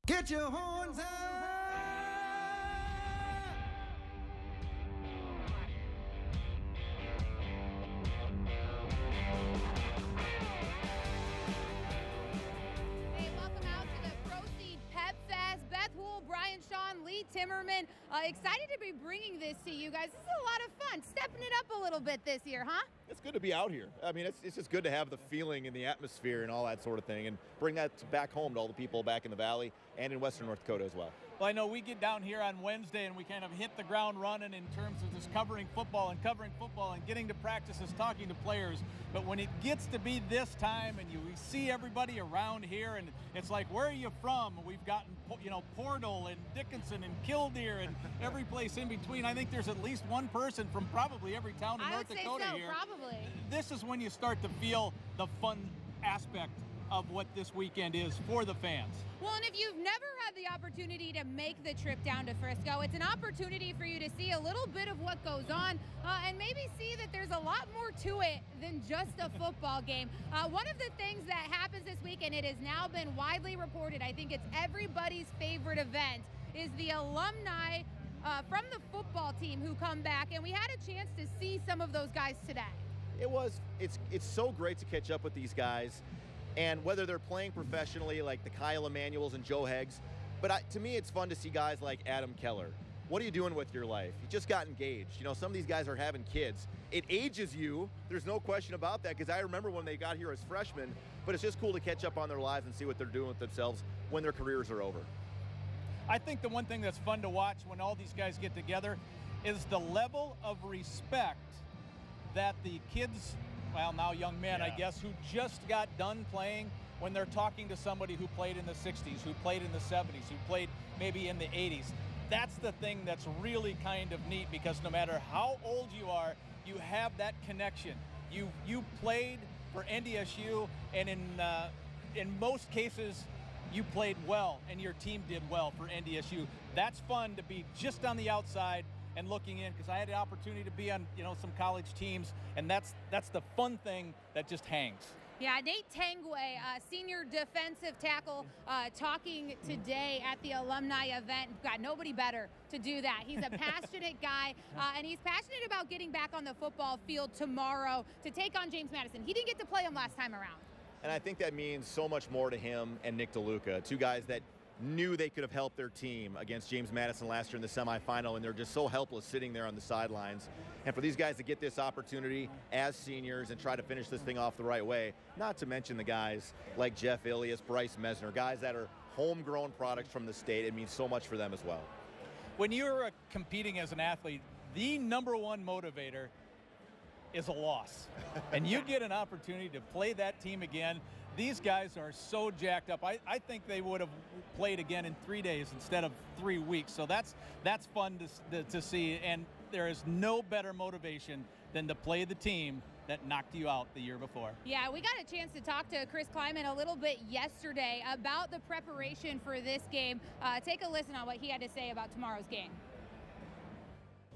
Get your horns up! Hey, welcome out to the Bison Pep Fest. Beth Hool, Brian Shawn, Lee Timmerman. Excited to be bringing this to you guys. This is a lot of fun. Stepping it up a little bit this year, huh? It's good to be out here. I mean, it's just good to have the feeling and the atmosphere and all that sort of thing, and bring that back home to all the people back in the Valley and in Western North Dakota as well. Well, I know we get down here on Wednesday and we kind of hit the ground running in terms of just covering football and getting to practices, talking to players. But when it gets to be this time and we see everybody around here, and it's like, where are you from? We've gotten, Portal and Dickinson and Killdeer and every place in between. I think there's at least one person from probably every town in North Dakota here. Probably. This is when you start to feel the fun aspect of what this weekend is for the fans. Well, and if you've never had the opportunity to make the trip down to Frisco, it's an opportunity for you to see a little bit of what goes on and maybe see that there's a lot more to it than just a football game. One of the things that happens this week, and it has now been widely reported, I think it's everybody's favorite event, is the alumni from the football team who come back, and we had a chance to see some of those guys today. It's so great to catch up with these guys, and whether they're playing professionally like the Kyle Emanuels and Joe Heggs, but to me it's fun to see guys like Adam Keller. What are you doing with your life? You just got engaged. Some of these guys are having kids. It ages you. There's no question about that, because I remember when they got here as freshmen, but it's just cool to catch up on their lives and see what they're doing with themselves when their careers are over. I think the one thing that's fun to watch when all these guys get together is the level of respect that the kids, well, now young men, I guess, who just got done playing, when they're talking to somebody who played in the 60s, who played in the 70s, who played maybe in the 80s. That's the thing that's really kind of neat, because no matter how old you are, you have that connection. You played for NDSU, and in most cases, you played well, and your team did well for NDSU. That's fun to be just on the outside and looking in, because I had the opportunity to be on some college teams, and that's the fun thing that just hangs. Yeah, Nate Tangway, senior defensive tackle, talking today at the alumni event. Got nobody better to do that. He's a passionate guy, and he's passionate about getting back on the football field tomorrow to take on James Madison. He didn't get to play him last time around. And I think that means so much more to him and Nick DeLuca, two guys that knew they could have helped their team against James Madison last year in the semifinal, and they're just so helpless sitting there on the sidelines. And for these guys to get this opportunity as seniors and try to finish this thing off the right way, not to mention the guys like Jeff Ilias, Bryce Mesner, guys that are homegrown products from the state, it means so much for them as well. When you're competing as an athlete, the number one motivator is a loss. And you get an opportunity to play that team again. These guys are so jacked up. I think they would have played again in 3 days instead of 3 weeks. So that's fun to see. And there is no better motivation than to play the team that knocked you out the year before. Yeah, we got a chance to talk to Chris Kleiman a little bit yesterday about the preparation for this game. Take a listen on what he had to say about tomorrow's game.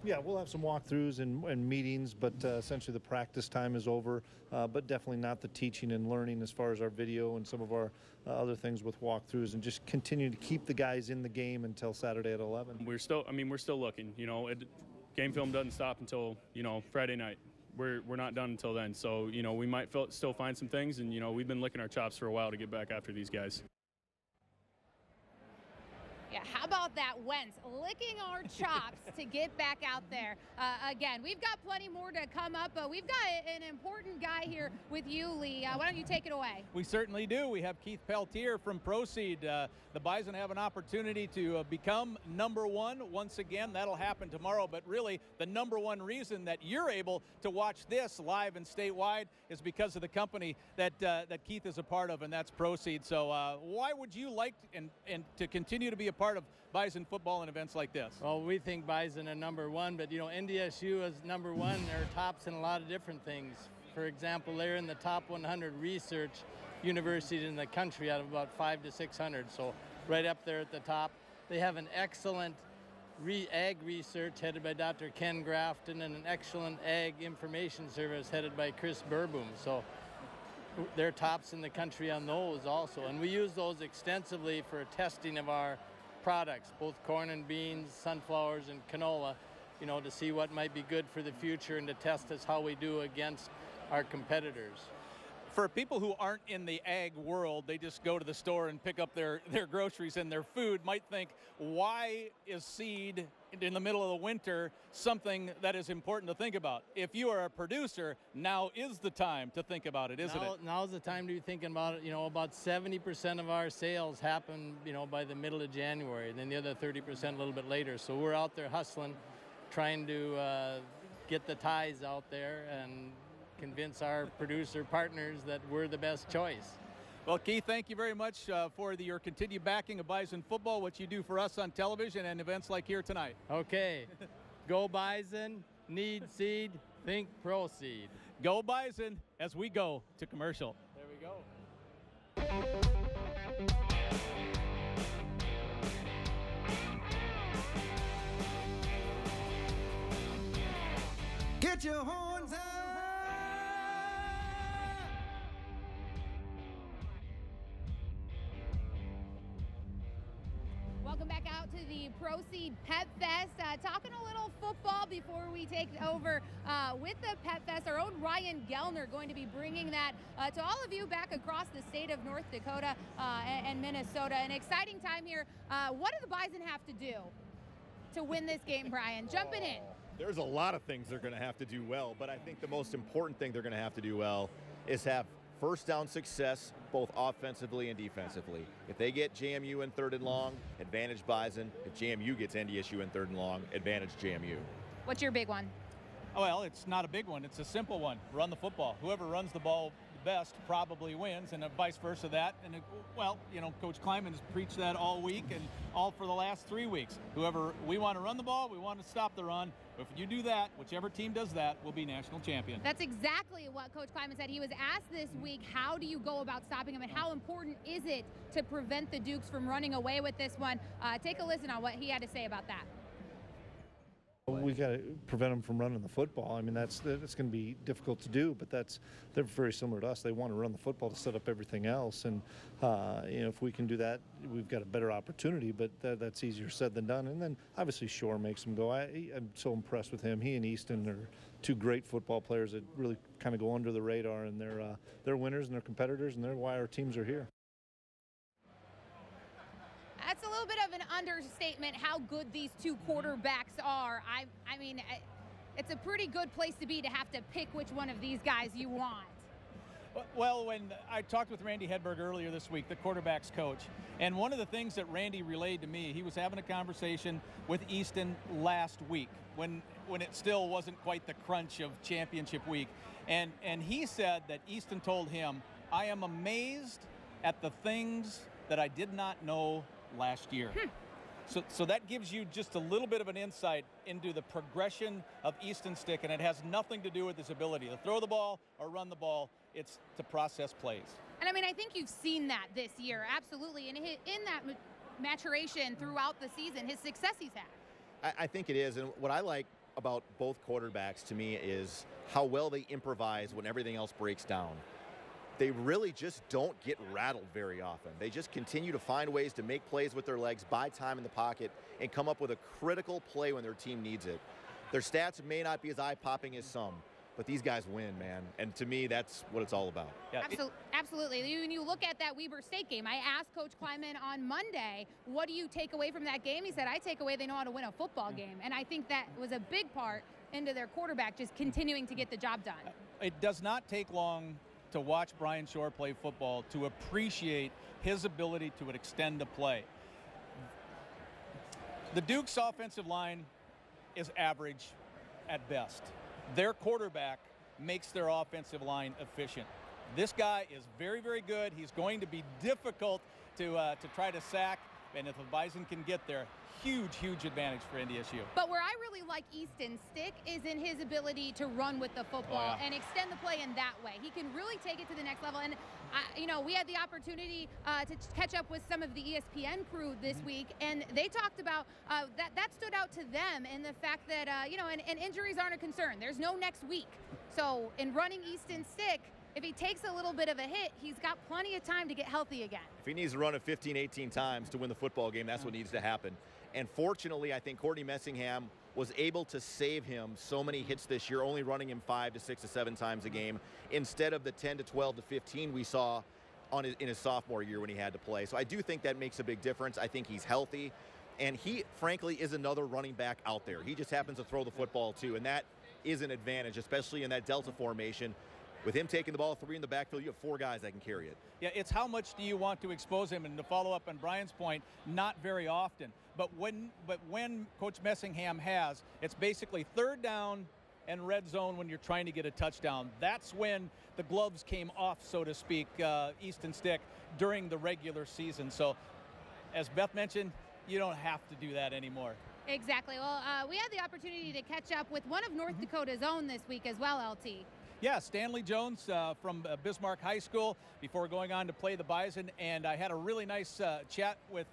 Yeah, we'll have some walkthroughs and meetings, but essentially the practice time is over, but definitely not the teaching and learning as far as our video and some of our other things with walkthroughs, and just continue to keep the guys in the game until Saturday at 11. We're still looking, game film doesn't stop until, Friday night. We're not done until then, so, we might still find some things, and, we've been licking our chops for a while to get back after these guys. Yeah, how about that, Wentz, licking our chops to get back out there. Again, we've got plenty more to come up, but we've got an important guy here with you, Lee. Why don't you take it away? We certainly do. We have Keith Peltier from Proceed. The Bison have an opportunity to become number one once again. That'll happen tomorrow, but really the number one reason that you're able to watch this live and statewide is because of the company that Keith is a part of, and that's Proceed. So why would you like to continue to be a part of Bison football and events like this? Well, we think Bison are number one, but NDSU is number one. They're tops in a lot of different things. For example, they're in the top 100 research universities in the country out of about 500 to 600, so right up there at the top. They have an excellent ag research headed by Dr. Ken Grafton, and an excellent ag information service headed by Chris Burboom. So they're tops in the country on those also. And we use those extensively for testing of our products, both corn and beans, sunflowers and canola, you know, to see what might be good for the future and to test us how we do against our competitors. For people who aren't in the ag world, they just go to the store and pick up their groceries and their food, might think, why is seed in the middle of the winter something that is important to think about? If you are a producer, now is the time to think about it, isn't it? Now's the time to be thinking about it. You know, about 70% of our sales happen, you know, by the middle of January, and then the other 30% a little bit later. So we're out there hustling, trying to get the ties out there and convince our producer partners that we're the best choice. Well, Keith, thank you very much for your continued backing of Bison football, what you do for us on television and events like here tonight. Okay. Go Bison, need seed, think proceed. Go Bison as we go to commercial. There we go. Get your horns out! Welcome back out to the Proceed Pep Fest. Talking a little football before we take over with the Pep Fest. Our own Ryan Gellner going to be bringing that to all of you back across the state of North Dakota and Minnesota. An exciting time here. What do the Bison have to do to win this game, Brian? Jumping in. There's a lot of things they're going to have to do well, but I think the most important thing they're going to have to do well is have first down success, both offensively and defensively. If they get JMU in 3rd and long, advantage Bison. If JMU gets NDSU in 3rd and long, advantage JMU. What's your big one? Well, it's not a big one. It's a simple one. Run the football. Whoever runs the ball best probably wins, and vice versa that. And, well, you know, Coach Kleiman has preached that all week and all for the last 3 weeks. We want to run the ball, we want to stop the run. If you do that, whichever team does that will be national champion. That's exactly what Coach Kleiman said. He was asked this week, how do you go about stopping him, and how important is it to prevent the Dukes from running away with this one? Take a listen on what he had to say about that. We got to prevent them from running the football. I mean, that's going to be difficult to do, but they're very similar to us. They want to run the football to set up everything else, and you know, if we can do that, we've got a better opportunity. But that's easier said than done. And then obviously Shore makes them go. I'm so impressed with him. He and Easton are two great football players that really kind of go under the radar, and they're winners and they're competitors, and they're why our teams are here. That's a little bit of an understatement how good these two quarterbacks are. I mean, it's a pretty good place to be, to have to pick which one of these guys you want. Well, when I talked with Randy Hedberg earlier this week, the quarterback's coach, and one of the things that Randy relayed to me, he was having a conversation with Easton last week when it still wasn't quite the crunch of championship week. And he said that Easton told him, I am amazed at the things that I did not know last year. So that gives you just a little bit of an insight into the progression of Easton's stick, and it has nothing to do with his ability to throw the ball or run the ball. It's to process plays. And I mean, I think you've seen that this year, absolutely. And in that maturation throughout the season, his success he's had. I think it is, and what I like about both quarterbacks to me is how well they improvise when everything else breaks down. They really just don't get rattled very often. They just continue to find ways to make plays with their legs, buy time in the pocket, and come up with a critical play when their team needs it. Their stats may not be as eye-popping as some, but these guys win, man. And to me, that's what it's all about. Yeah. Absolutely. When you look at that Weber State game, I asked Coach Kleiman on Monday, what do you take away from that game? He said, I take away they know how to win a football game. And I think that was a big part into their quarterback just continuing to get the job done. It does not take long to watch Brian Shore play football to appreciate his ability to extend a play. The Duke's offensive line is average at best. Their quarterback makes their offensive line efficient. This guy is very, very good. He's going to be difficult to try to sack, and if the Bison can get there, huge advantage for NDSU. But where I really like Easton's stick is in his ability to run with the football and extend the play in that way. He can really take it to the next level. And, you know, we had the opportunity to catch up with some of the ESPN crew this week, and they talked about that stood out to them in the fact that, you know, and injuries aren't a concern. There's no next week. So in running Easton's stick, if he takes a little bit of a hit, he's got plenty of time to get healthy again. If he needs to run it 15, 18 times to win the football game, that's what needs to happen. And fortunately, I think Courtney Messingham was able to save him so many hits this year, only running him 5 to 6 to 7 times a game, instead of the 10 to 12 to 15 we saw in his sophomore year when he had to play. So I do think that makes a big difference. I think he's healthy, and he, frankly, is another running back out there. He just happens to throw the football, too, and that is an advantage, especially in that Delta formation. With him taking the ball 3 in the backfield, you have 4 guys that can carry it. Yeah, it's how much do you want to expose him? And to follow up on Brian's point, not very often. But when Coach Messingham has, it's basically 3rd down and red zone when you're trying to get a touchdown. That's when the gloves came off, so to speak, Easton Stick, during the regular season. So, as Beth mentioned, you don't have to do that anymore. Exactly. Well, we had the opportunity to catch up with one of North Dakota's own this week as well, LT. Yeah, Stanley Jones from Bismarck High School before going on to play the Bison, and I had a really nice chat with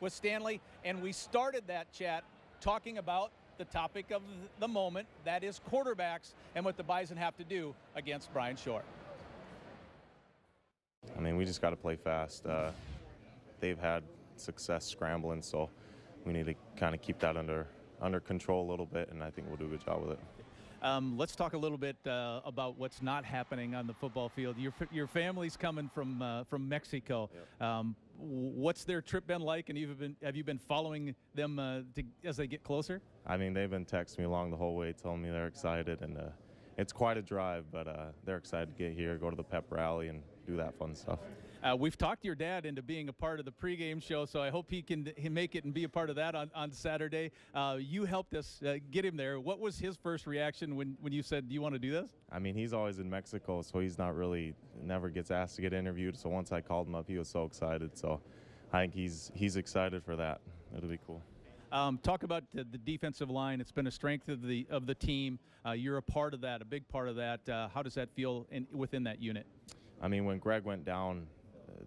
Stanley, and we started that chat talking about the topic of the moment, that is quarterbacks, and what the Bison have to do against Brian Shore. I mean, we just got to play fast. They've had success scrambling, so we need to kind of keep that under control a little bit, and I think we'll do a good job with it. Let's talk a little bit about what's not happening on the football field. Your family's coming from Mexico. Yep. What's their trip been like, and have you been following them as they get closer? I mean, they've been texting me along the whole way, telling me they're excited, and it's quite a drive, but they're excited to get here, go to the pep rally, and do that fun stuff. We've talked your dad into being a part of the pregame show, so I hope he can make it and be a part of that on Saturday. You helped us get him there. What was his first reaction when you said, do you want to do this? I mean, he's always in Mexico, so he's never gets asked to get interviewed. So once I called him up, he was so excited. So I think he's excited for that. It'll be cool. Talk about the defensive line. It's been a strength of the team. You're a part of that, a big part of that. How does that feel within that unit? I mean, when Greg went down,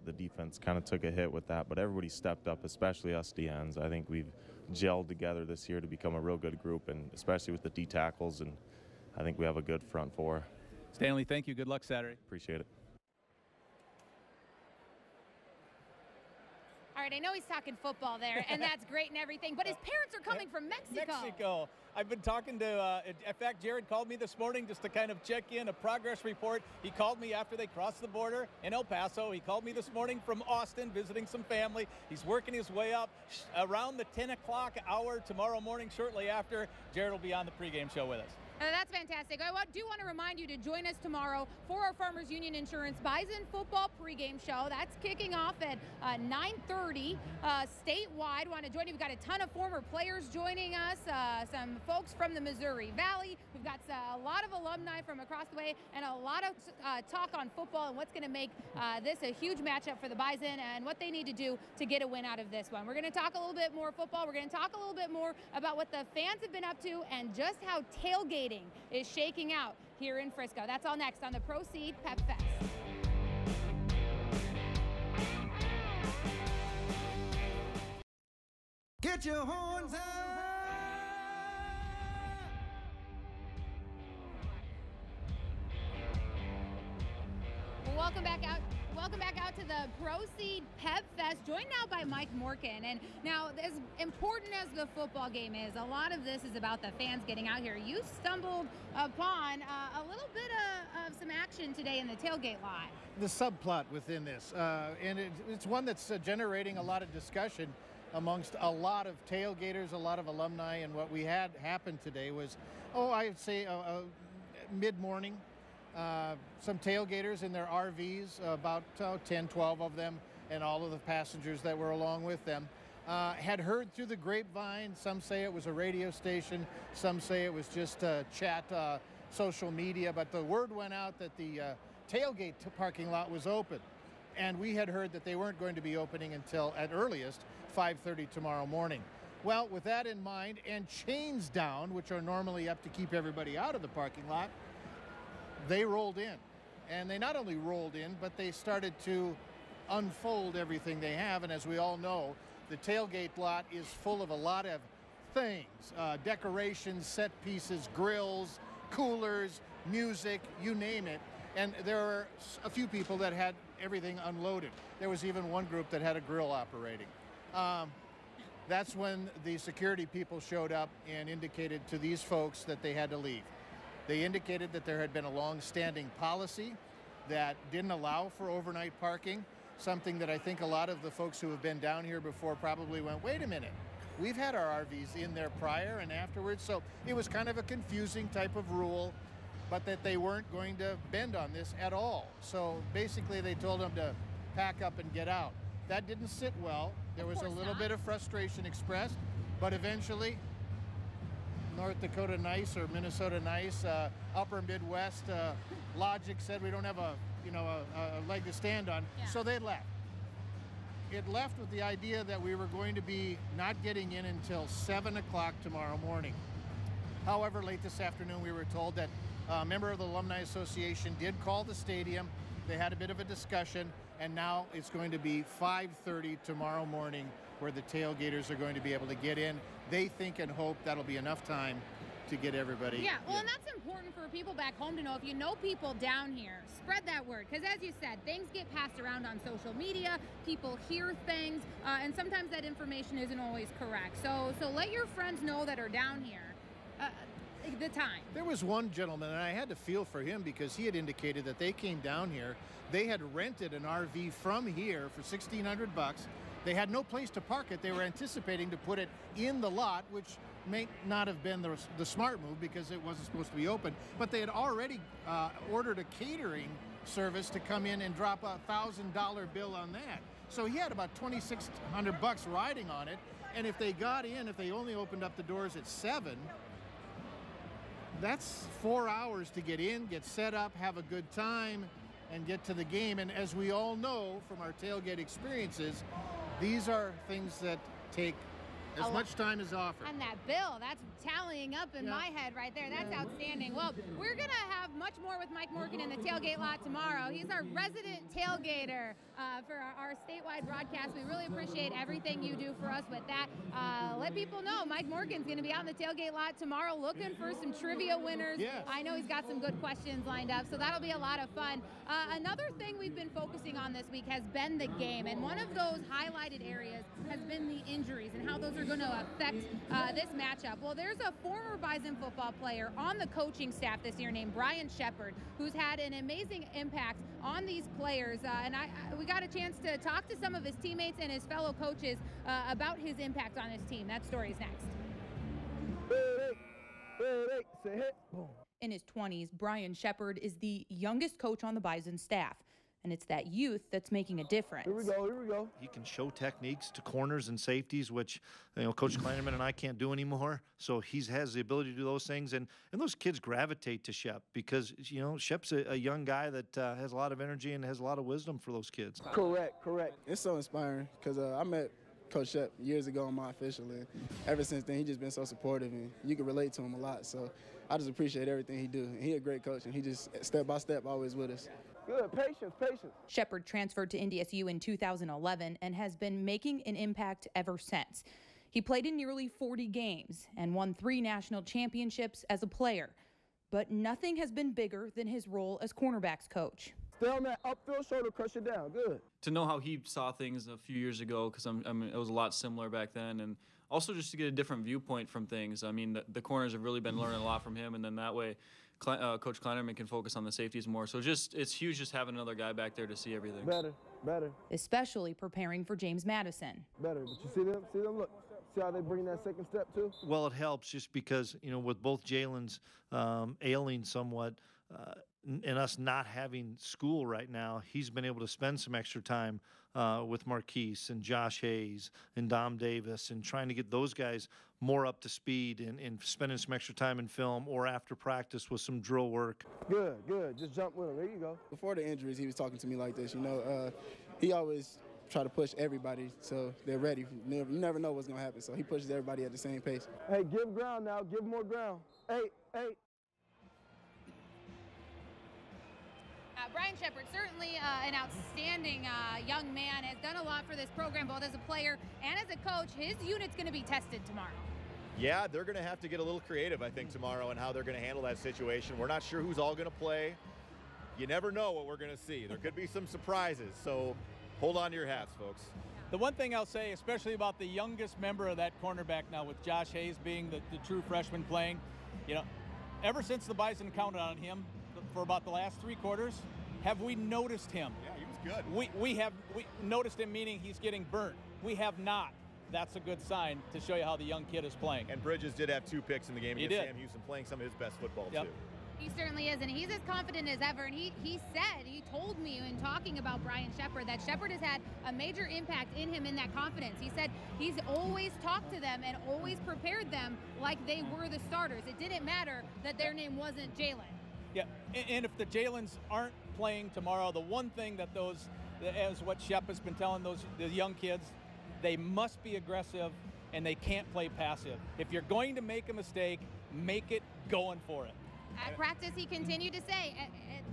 the defense kind of took a hit with that, but everybody stepped up, especially us DNs. I think we've gelled together this year to become a real good group, and especially with the D tackles, and I think we have a good front 4. Stanley, thank you. Good luck Saturday. Appreciate it. All right, I know he's talking football there, and that's great and everything, but his parents are coming from Mexico. I've been talking to, in fact, Jared called me this morning just to kind of check in, a progress report. He called me after they crossed the border in El Paso. He called me this morning from Austin, visiting some family. He's working his way up. Around the 10 o'clock hour tomorrow morning, shortly after, Jared will be on the pregame show with us. That's fantastic. I do want to remind you to join us tomorrow for our Farmers Union Insurance Bison football pregame show. That's kicking off at 9:30 statewide. Want to join you? We've got a ton of former players joining us, some folks from the Missouri Valley. We've got a lot of alumni from across the way, and a lot of talk on football and what's going to make this a huge matchup for the Bison and what they need to do to get a win out of this one. We're going to talk a little bit more football. We're going to talk a little bit more about what the fans have been up to and just how tailgating is shaking out here in Frisco. That's all next on the Proceed Pep Fest. Get your horns out! Welcome back out. Welcome back out to the Proceed Pep Fest, joined now by Mike Morkin. And now, as important as the football game is, a lot of this is about the fans getting out here. You stumbled upon a little bit of some action today in the tailgate lot. The subplot within this, and it's one that's generating a lot of discussion amongst a lot of tailgaters, a lot of alumni, and what we had happen today was, I'd say mid-morning, some tailgaters in their RVs, about 10, 12 of them, and all of the passengers that were along with them, had heard through the grapevine. Some say it was a radio station, some say it was just chat, social media, but the word went out that the tailgate parking lot was open. And we had heard that they weren't going to be opening until, at earliest, 5:30 tomorrow morning. Well, with that in mind, and chains down, which are normally up to keep everybody out of the parking lot, they rolled in. And they not only rolled in, but they started to unfold everything they have. And as we all know, the tailgate lot is full of a lot of things, decorations, set pieces, grills, coolers, music, you name it. And there were a few people that had everything unloaded. There was even one group that had a grill operating. That's when the security people showed up and indicated to these folks that they had to leave. They indicated that there had been a long-standing policy that didn't allow for overnight parking, something that I think a lot of the folks who have been down here before probably went, wait a minute, we've had our RVs in there prior and afterwards, so it was kind of a confusing type of rule, but that they weren't going to bend on this at all. So basically they told them to pack up and get out. That didn't sit well. There was a little bit of frustration expressed, but eventually North Dakota nice or Minnesota nice, upper Midwest logic said we don't have a leg to stand on, so they left. It left with the idea that we were going to be not getting in until 7 o'clock tomorrow morning. However, late this afternoon we were told that a member of the Alumni Association did call the stadium. They had a bit of a discussion, and now it's going to be 5:30 tomorrow morning where the tailgaters are going to be able to get in. They think and hope that'll be enough time to get everybody. Yeah, well, and that's important for people back home to know. If you know people down here, spread that word. Because as you said, things get passed around on social media. People hear things, and sometimes that information isn't always correct. So let your friends know that are down here the time. There was one gentleman, and I had to feel for him because he had indicated that they came down here. They had rented an RV from here for $1,600. They had no place to park it. They were anticipating to put it in the lot, which may not have been the smart move because it wasn't supposed to be open. But they had already ordered a catering service to come in and drop a $1,000 bill on that. So he had about $2,600 riding on it. And if they got in, if they only opened up the doors at 7, that's 4 hours to get in, get set up, have a good time, and get to the game. And as we all know from our tailgate experiences, these are things that take as much time as offered. And that bill, that's tallying up in my head right there. That's outstanding. Well, we're going to have much more with Mike Morgan in the tailgate lot tomorrow. He's our resident tailgater for our statewide broadcast. We really appreciate everything you do for us with that. Let people know Mike Morgan's going to be out in the tailgate lot tomorrow looking for some trivia winners. Yes. I know he's got some good questions lined up, so that'll be a lot of fun. Another thing we've been focusing on this week has been the game, and one of those highlighted areas has been the injuries and how those are going to affect this matchup. Well, there's a former Bison football player on the coaching staff this year named Brian Shepard, who's had an amazing impact on these players, and we got a chance to talk to some of his teammates and his fellow coaches about his impact on his team. That story's next. In his 20s, Brian Shepard is the youngest coach on the Bison staff. And it's that youth that's making a difference. Here we go. He can show techniques to corners and safeties, which Coach Kleinerman and I can't do anymore. So he has the ability to do those things, and those kids gravitate to Shep because Shep's a young guy that has a lot of energy and has a lot of wisdom for those kids. Correct. It's so inspiring because I met Coach Shep years ago on my official, and ever since then he's just been so supportive, and you can relate to him a lot. So I just appreciate everything he do. He's a great coach, and he just step by step always with us. Good, patience. Shepard transferred to NDSU in 2011 and has been making an impact ever since. He played in nearly 40 games and won 3 national championships as a player. But nothing has been bigger than his role as cornerbacks coach. Stay on that upfield shoulder, crush it down. Good. To know how he saw things a few years ago, because it was a lot similar back then, and also just to get a different viewpoint from things. I mean, the corners have really been learning a lot from him, and then that way Coach Kleinerman can focus on the safeties more. So it's huge just having another guy back there to see everything. Better. Especially preparing for James Madison. Better. But you see them? Look. See how they bring that second step too? Well, it helps just because, with both Jalen's ailing somewhat and us not having school right now, he's been able to spend some extra time with Marquise and Josh Hayes and Dom Davis and trying to get those guys more up to speed and spending some extra time in film or after practice with some drill work. Good. Just jump with him. There you go. Before the injuries, he was talking to me like this. He always try to push everybody so they're ready. You never know what's going to happen, so he pushes everybody at the same pace. Hey, give ground now. Give more ground. Hey. Brian Shepard, certainly an outstanding young man, has done a lot for this program, both as a player and as a coach. His unit's going to be tested tomorrow. Yeah, they're going to have to get a little creative, I think, tomorrow and how they're going to handle that situation. We're not sure who's all going to play. you never know what we're going to see. There could be some surprises, so hold on to your hats, folks. The one thing I'll say, especially about the youngest member of that cornerback now, with Josh Hayes being the true freshman playing, you know, ever since the Bison counted on him for about the last 3 quarters, have we noticed him? Yeah, he was good. We noticed him, meaning he's getting burnt. We have not. That's a good sign to show you how the young kid is playing. And Bridges did have 2 picks in the game He against did. Sam Houston, playing some of his best football, Yep. too. He certainly is, and he's as confident as ever. And he told me in talking about Brian Shepard that Shepard has had a major impact in him in that confidence. He said he's always talked to them and always prepared them like they were the starters. It didn't matter that their name wasn't Jalen. Yeah, and if the Jalens aren't playing tomorrow, the one thing that as what Shep has been telling the young kids, they must be aggressive and they can't play passive. If you're going to make a mistake, make it going for it. At practice, he continued to say,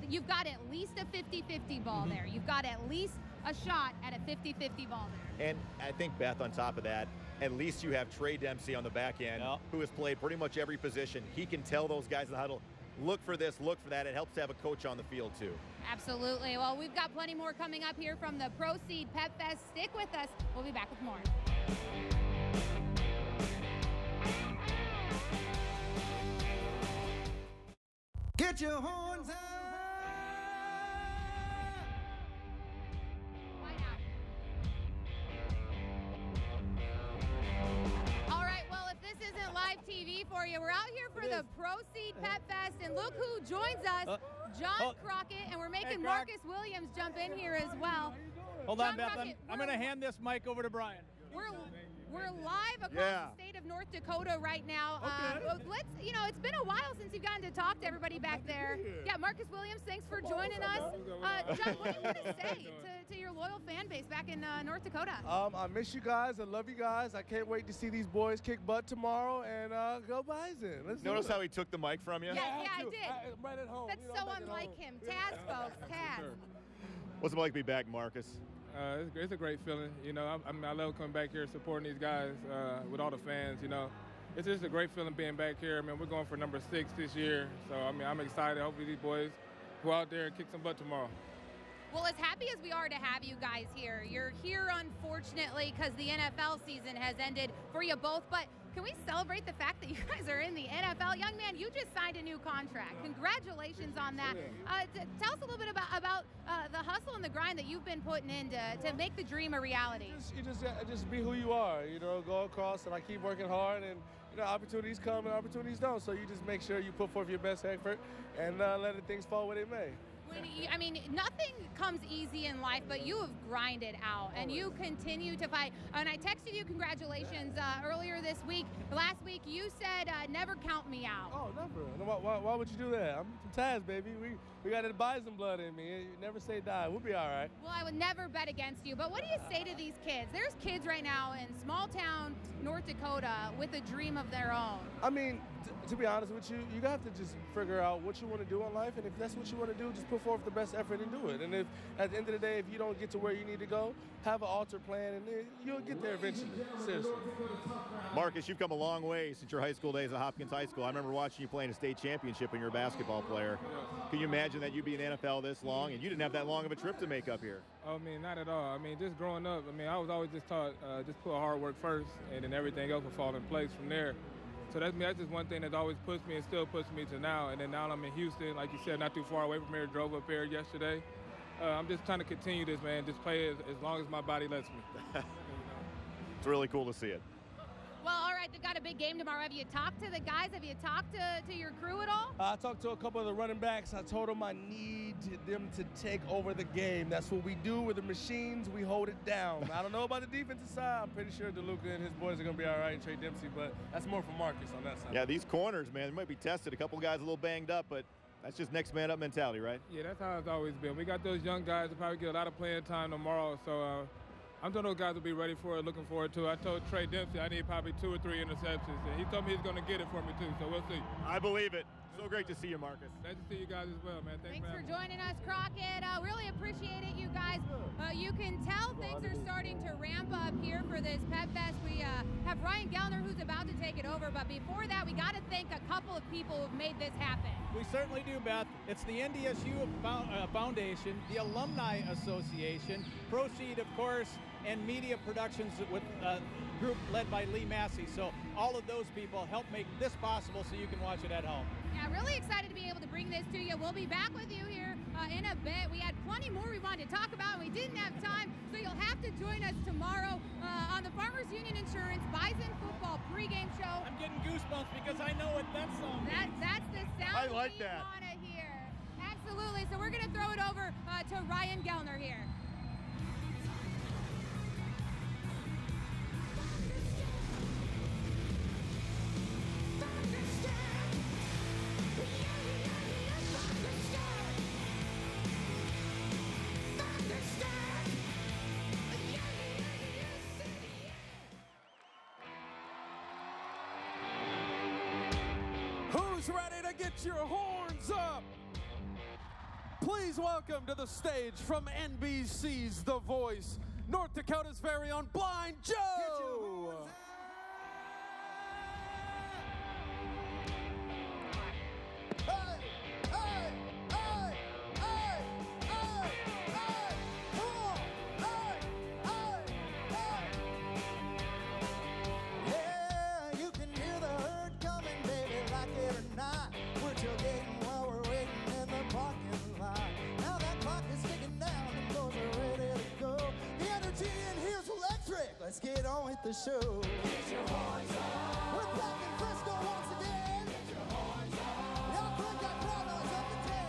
you've got at least a 50-50 ball there. You've got at least a shot at a 50-50 ball there. And I think, Beth, on top of that, at least you have Trey Dempsey on the back end, who has played pretty much every position. He can tell those guys in the huddle, look for this, look for that. It helps to have a coach on the field, too. Absolutely. Well, we've got plenty more coming up here from the Proceed Pep Fest. Stick with us. We'll be back with more. Get your horns out. All right, well, if this isn't live TV for you, we're out here for the Proceed Pep Fest, and look who joins us, John Crockett, and we're making Marcus Williams jump in here as well. Hold John on, Beth. Crockett, I'm going to hand this mic over to Brian. We're live across the state of North Dakota right now. It's been a while since you've gotten to talk to everybody back there. Yeah, Marcus Williams, thanks for joining us. John, what do you want to say to your loyal fan base back in North Dakota? I miss you guys. I love you guys. I can't wait to see these boys kick butt tomorrow and go Bison. Let's Notice how he took the mic from you? Yeah, I did. I'm right at home. That's so unlike him. Taz, folks, Taz. What's it like to be back, Marcus? It's a great feeling. You know, I love coming back here supporting these guys with all the fans. You know, it's just a great feeling being back here. I mean, we're going for number 6 this year, so I mean, I'm excited. Hopefully, these boys go out there and kick some butt tomorrow. Well, as happy as we are to have you guys here, you're here unfortunately because the NFL season has ended for you both. But can we celebrate the fact that you guys are in the NFL? Young man, you just signed a new contract. Congratulations on that. Tell us a little bit about the hustle and the grind that you've been putting in to make the dream a reality. You just be who you are. You know, go across and I keep working hard, and you know, opportunities come and opportunities don't. So you just make sure you put forth your best effort and let the things fall where they may. I mean, nothing comes easy in life, but you have grinded out and you continue to fight. And I texted you congratulations earlier this week. Last week, you said never count me out. Oh, never. Why would you do that? I'm from Taz, baby. We got that Bison blood in me. You never say die. We'll be all right. Well, I would never bet against you. But what do you say to these kids? There's kids right now in small town North Dakota with a dream of their own. I mean, to be honest with you, you have to just figure out what you want to do in life, and if that's what you want to do, just put forth the best effort and do it. And if at the end of the day, if you don't get to where you need to go, have an alter plan, and then you'll get there eventually. Seriously. Marcus, you've come a long way since your high school days at Hopkins High School. I remember watching you play in a state championship when you were a basketball player. Can you imagine that you'd be in the NFL this long, and you didn't have that long of a trip to make up here? I mean, not at all. I mean, just growing up, I mean, I was always just taught just put hard work first, and then everything else will fall in place from there. So that's just one thing that's always pushed me and still pushes me to now. And then now I'm in Houston, like you said, not too far away from here. Drove up here yesterday. I'm just trying to continue this, man. Just play as long as my body lets me. It's really cool to see it. Well, all right, they've got a big game tomorrow. Have you talked to the guys? Have you talked to your crew at all? I talked to a couple of the running backs. I told them I need them to take over the game. That's what we do with the machines. We hold it down. I don't know about the defensive side. I'm pretty sure DeLuca and his boys are going to be all right, and Trey Dempsey, but that's more for Marcus on that side. Yeah, these corners, man, they might be tested. A couple guys a little banged up, but that's just next man up mentality, right? Yeah, that's how it's always been. We got those young guys that probably get a lot of playing time tomorrow, so I'm sure those guys will be ready for it, looking forward to it. I told Trey Dempsey I need probably 2 or 3 interceptions, and he told me he's going to get it for me too, so we'll see. I believe it. So great to see you, Marcus. Nice to see you guys as well, man. Thanks for joining us, Crockett. Really appreciate it, you guys. You can tell things are starting to ramp up here for this Pep Fest. We have Ryan Gellner, who's about to take it over. But before that, we got to thank a couple of people who've made this happen. We certainly do, Beth. It's the NDSU Foundation, the Alumni Association, Proceed, of course, and Media Productions with a group led by Lee Massey. So all of those people help make this possible so you can watch it at home. Yeah, really excited to be able to bring this to you. We'll be back with you here in a bit. We had plenty more we wanted to talk about, and we didn't have time, so you'll have to join us tomorrow on the Farmers Union Insurance Bison Football pregame show. I'm getting goosebumps because I know what that song means. That's the sound I like we that. want to hear. Absolutely. So we're going to throw it over to Ryan Gellner here. Who's ready to get your horns up? Please welcome to the stage from NBC's The Voice, North Dakota's very own Blind Joe. Let's get on with the show. Get your horns up. We're back in Frisco once again. Get your horns up. Y'all put that crowd noise up to 10.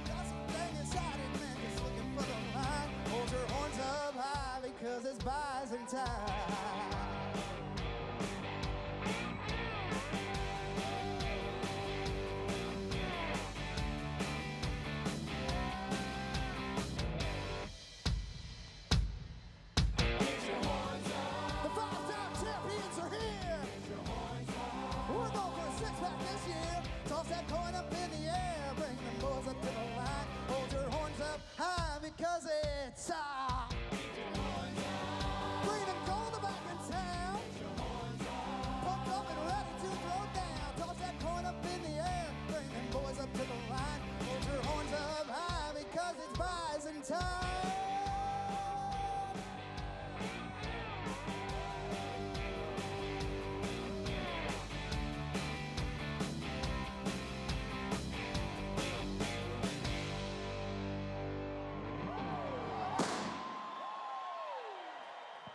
Got something inside it, man, just looking for the line. Hold your horns up high because it's Bison time. Because it's green and gold back in town. Pumped up and ready to throw down. Toss that coin up in the air. Bring them boys up to the line. Hold your horns up high because it's Bison time.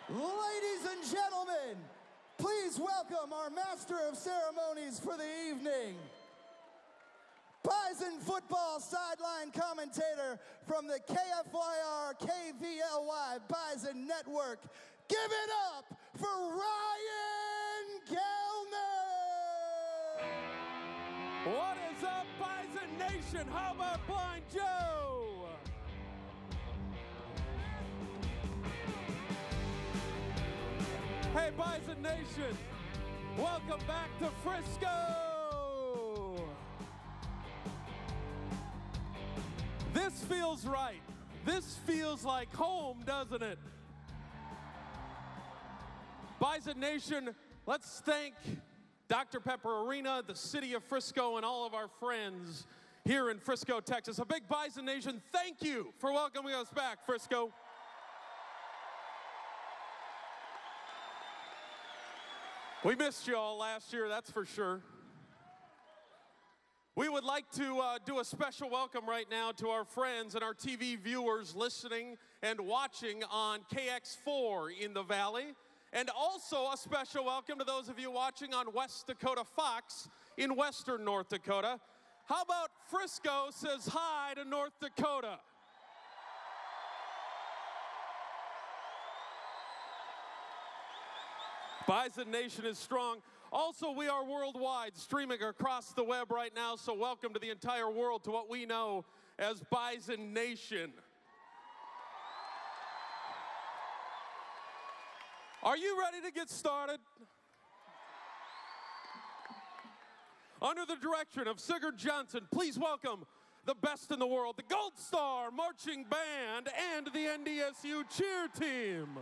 Ladies and gentlemen, please welcome our master of ceremonies for the evening, Bison football sideline commentator from the KFYR KVLY Bison Network. Give it up for Ryan Gellner! What is up, Bison Nation? How about Blind Joe? Hey, Bison Nation, welcome back to Frisco. This feels right. This feels like home, doesn't it? Bison Nation, let's thank Dr. Pepper Arena, the city of Frisco, and all of our friends here in Frisco, Texas. A big Bison Nation, thank you for welcoming us back, Frisco. We missed you all last year, that's for sure. We would like to do a special welcome right now to our friends and our TV viewers listening and watching on KX4 in the Valley. And also a special welcome to those of you watching on West Dakota Fox in western North Dakota. How about Frisco says hi to North Dakota? Bison Nation is strong. Also, we are worldwide, streaming across the web right now, so welcome to the entire world to what we know as Bison Nation. Are you ready to get started? Under the direction of Sigurd Johnson, please welcome the best in the world, the Gold Star Marching Band and the NDSU Cheer Team.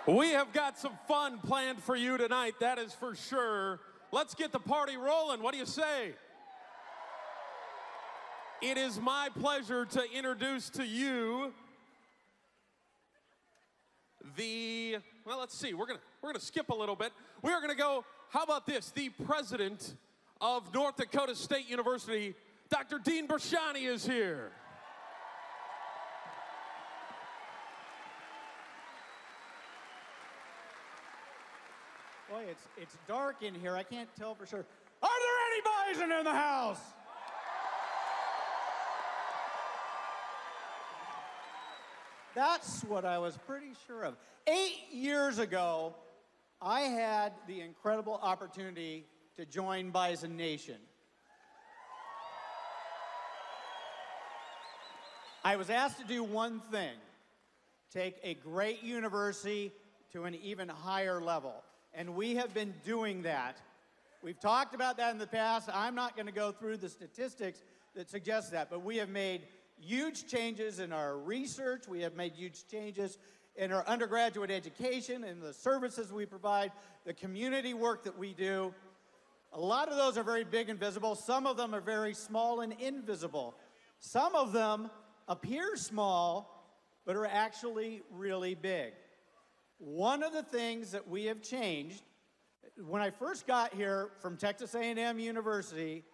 We have got some fun planned for you tonight, that is for sure. Let's get the party rolling. What do you say? It is my pleasure to introduce to you well, let's see. We're gonna skip a little bit. We are gonna go, how about this? The president of North Dakota State University, Dr. Dean Brashani, is here. Boy, it's dark in here. I can't tell for sure. Are there any bison in the house? That's what I was pretty sure of. 8 years ago, I had the incredible opportunity to join Bison Nation. I was asked to do one thing, take a great university to an even higher level. And we have been doing that. We've talked about that in the past. I'm not going to go through the statistics that suggest that, but we have made huge changes in our research. We have made huge changes in our undergraduate education and the services we provide, the community work that we do. A lot of those are very big and visible. Some of them are very small and invisible. Some of them appear small, but are actually really big. One of the things that we have changed, when I first got here from Texas A&M University,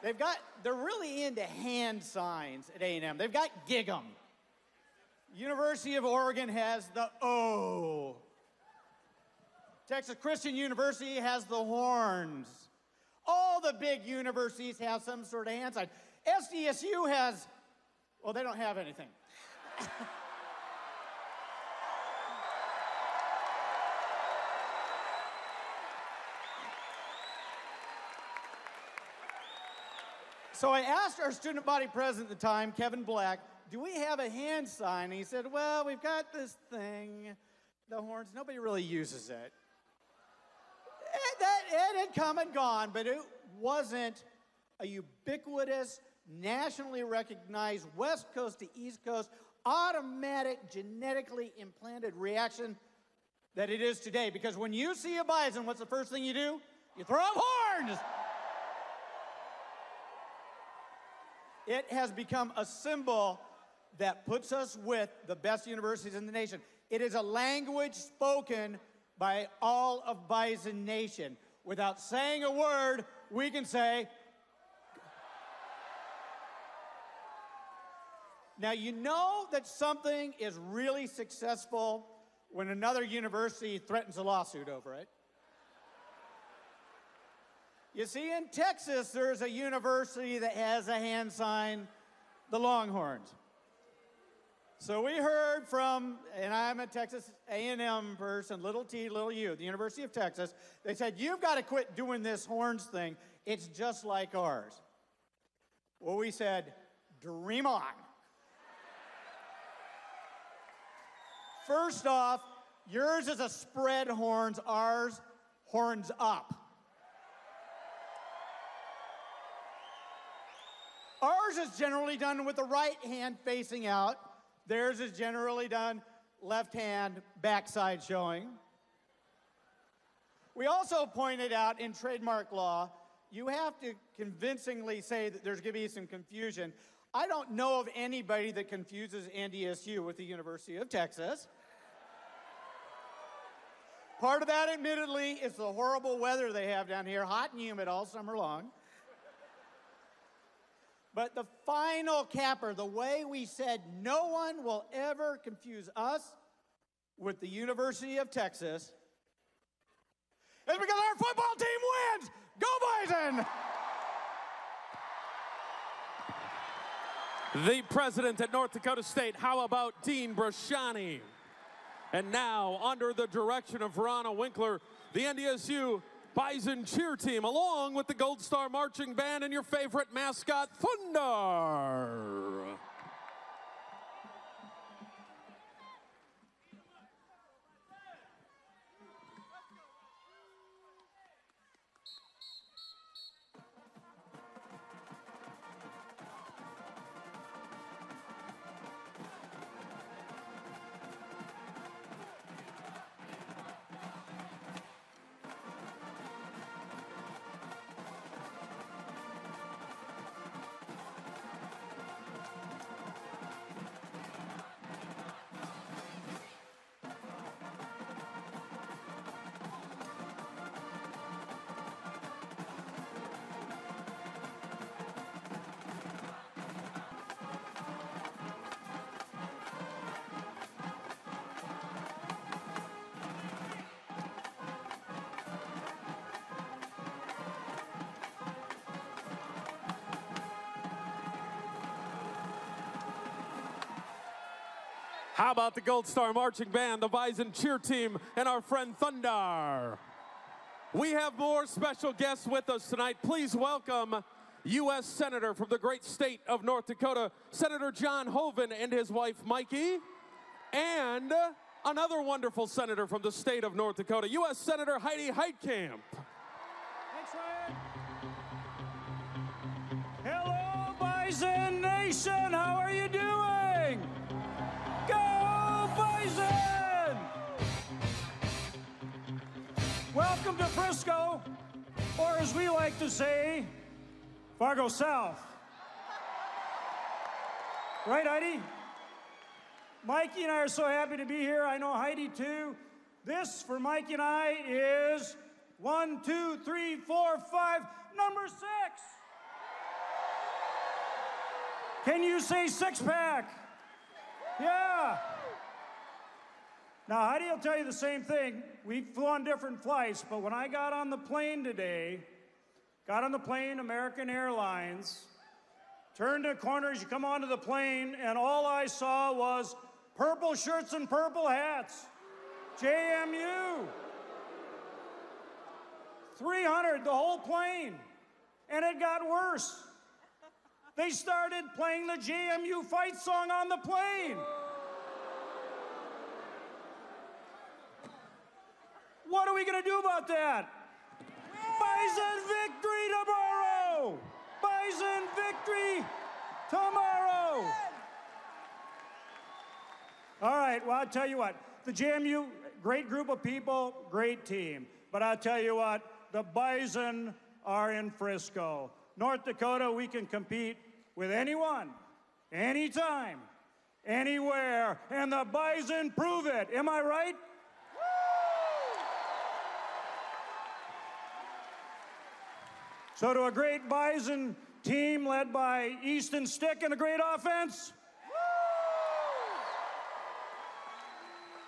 they're really into hand signs at A&M. They've got gig 'em. University of Oregon has the O. Texas Christian University has the horns. All the big universities have some sort of hand sign. SDSU has, well, they don't have anything. So I asked our student body president at the time, Kevin Black, do we have a hand sign? And he said, well, we've got this thing, the horns, nobody really uses it. It had come and gone, but it wasn't a ubiquitous, nationally recognized West Coast to East Coast, automatic, genetically implanted reaction that it is today. Because when you see a bison, what's the first thing you do? You throw up horns! It has become a symbol that puts us with the best universities in the nation. It is a language spoken by all of Bison Nation. Without saying a word, we can say, now you know that something is really successful when another university threatens a lawsuit over it. You see, in Texas, there's a university that has a hand sign, the Longhorns. So we heard from, and I'm a Texas A&M person, little T, little U, the University of Texas. They said, you've got to quit doing this horns thing. It's just like ours. Well, we said, dream on. First off, yours is a spread horns, ours, horns up. Ours is generally done with the right hand facing out. Theirs is generally done left hand, backside showing. We also pointed out in trademark law, you have to convincingly say that there's going to be some confusion. I don't know of anybody that confuses NDSU with the University of Texas. Part of that, admittedly, is the horrible weather they have down here, hot and humid all summer long. But the final capper, the way we said no one will ever confuse us with the University of Texas, is because our football team wins! Go Bison! The president at North Dakota State, how about Dean Brashani? And now, under the direction of Verona Winkler, the NDSU Bison cheer team, along with the Gold Star Marching Band and your favorite mascot, Thunder. How about the Gold Star Marching Band, the Bison Cheer Team, and our friend Thunder? We have more special guests with us tonight. Please welcome U.S. Senator from the great state of North Dakota, Senator John Hoeven and his wife Mikey, and another wonderful senator from the state of North Dakota, U.S. Senator Heidi Heitkamp. Thanks, Ryan. Hello, Bison Nation. How are you doing? Go Bison! Welcome to Frisco, or as we like to say, Fargo South. Right, Heidi? Mikey and I are so happy to be here. I know Heidi too. This, for Mikey and I, is 1, 2, 3, 4, 5, number 6. Can you say six-pack? Yeah. Now, Heidi will tell you the same thing. We flew on different flights, but when I got on the plane today, got on the plane, American Airlines, turned the corners, you come onto the plane, and all I saw was purple shirts and purple hats. JMU. 300, the whole plane. And it got worse. They started playing the JMU fight song on the plane. What are we going to do about that? Bison victory tomorrow! Bison victory tomorrow! All right, well, I'll tell you what. The JMU, great group of people, great team. But I'll tell you what, the Bison are in Frisco. North Dakota, we can compete with anyone, anytime, anywhere, and the Bison prove it. Am I right? So to a great Bison team led by Easton Stick and a great offense.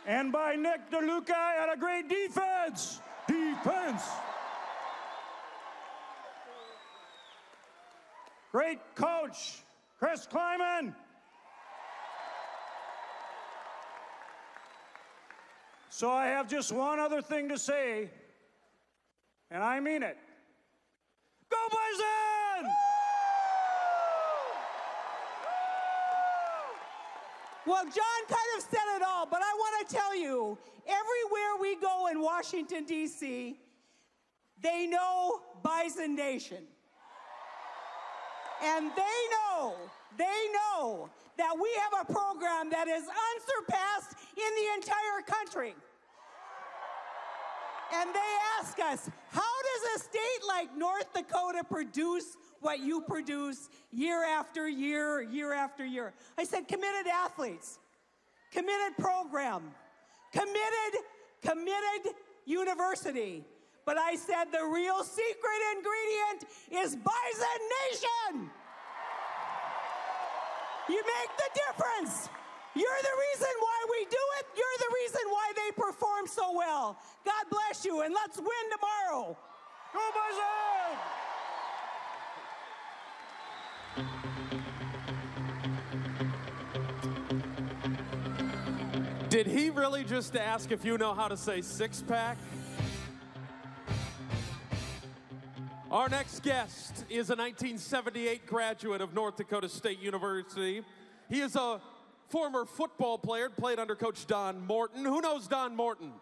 And by Nick DeLuca and a great defense. Defense. Great coach, Chris Kleiman. So I have just one other thing to say, and I mean it. Go Bison! Well, John kind of said it all, but I want to tell you, everywhere we go in Washington, D.C., they know Bison Nation. And they know that we have a program that is unsurpassed in the entire country. And they ask us, how does a state like North Dakota produce what you produce year after year, year after year? I said, committed athletes, committed program, committed university. But I said the real secret ingredient is Bison Nation. You make the difference. You're the reason why we do it. You're the reason why they perform so well. God bless you, and let's win tomorrow. Go Bison! Did he really just ask if you know how to say six-pack? Our next guest is a 1978 graduate of North Dakota State University. He is a former football player, played under Coach Don Morton. Who knows Don Morton?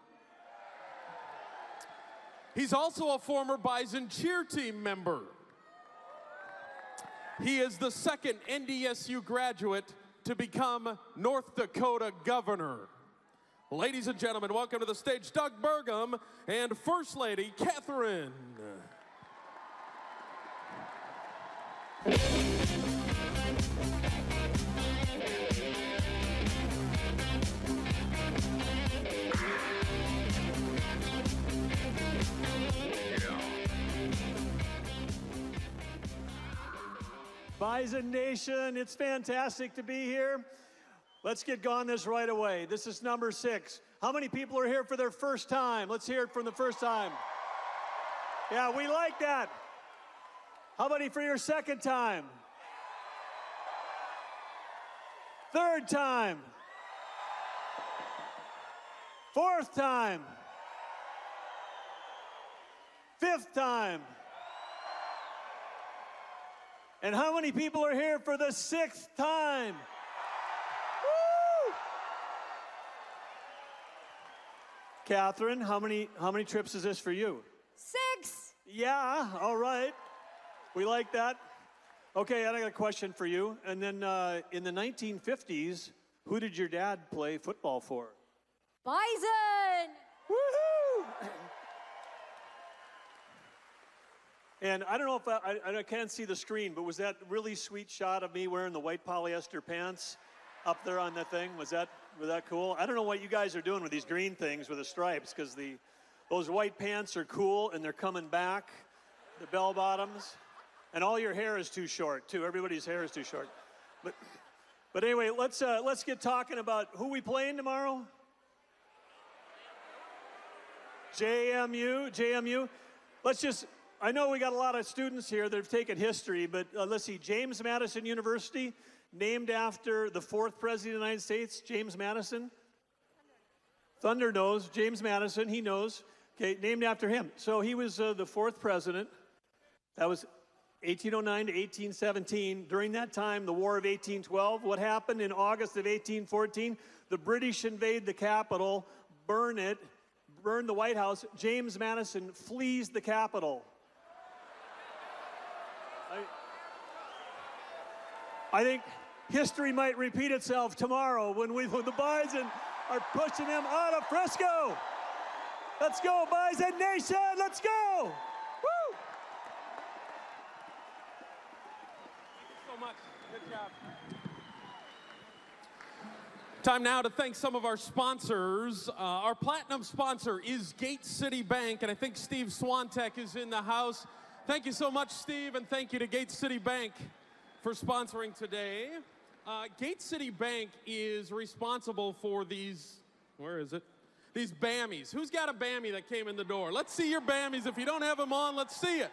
He's also a former Bison cheer team member. He is the second NDSU graduate to become North Dakota governor. Ladies and gentlemen, welcome to the stage Doug Burgum and First Lady Catherine. Bison Nation, it's fantastic to be here. Let's get going this right away. This is number 6. How many people are here for their first time? Let's hear it from the first time. Yeah, we like that. How many for your second time? Third time? 4th time. 5th time. And how many people are here for the 6th time? Woo! Catherine, how many trips is this for you? 6. Yeah, all right. We like that. Okay, I got a question for you. And then in the 1950s, who did your dad play football for? Bison! Woohoo! And I don't know if I can't see the screen, but was that really sweet shot of me wearing the white polyester pants up there on the thing? Was that cool? I don't know what you guys are doing with these green things with the stripes, because those white pants are cool and they're coming back, the bell bottoms, and all your hair is too short too. Everybody's hair is too short. But anyway, let's get talking about who we playing tomorrow. JMU. I know we got a lot of students here that have taken history, but let's see, James Madison University, named after the 4th President of the United States, James Madison. Thunder knows, James Madison, he knows. Okay, named after him. So he was the 4th president. That was 1809 to 1817. During that time, the War of 1812, what happened in August of 1814? The British invade the Capitol, burn the White House. James Madison flees the Capitol. I think history might repeat itself tomorrow when the Bison are pushing them out of Frisco. Let's go, Bison Nation, let's go! Woo! Thank you so much, good job. Time now to thank some of our sponsors. Our platinum sponsor is Gate City Bank, and I think Steve Swantek is in the house. Thank you so much, Steve, and thank you to Gate City Bank for sponsoring today. Gate City Bank is responsible for these, these Bammies. Who's got a Bammy that came in the door? Let's see your Bammies. If you don't have them on, let's see it.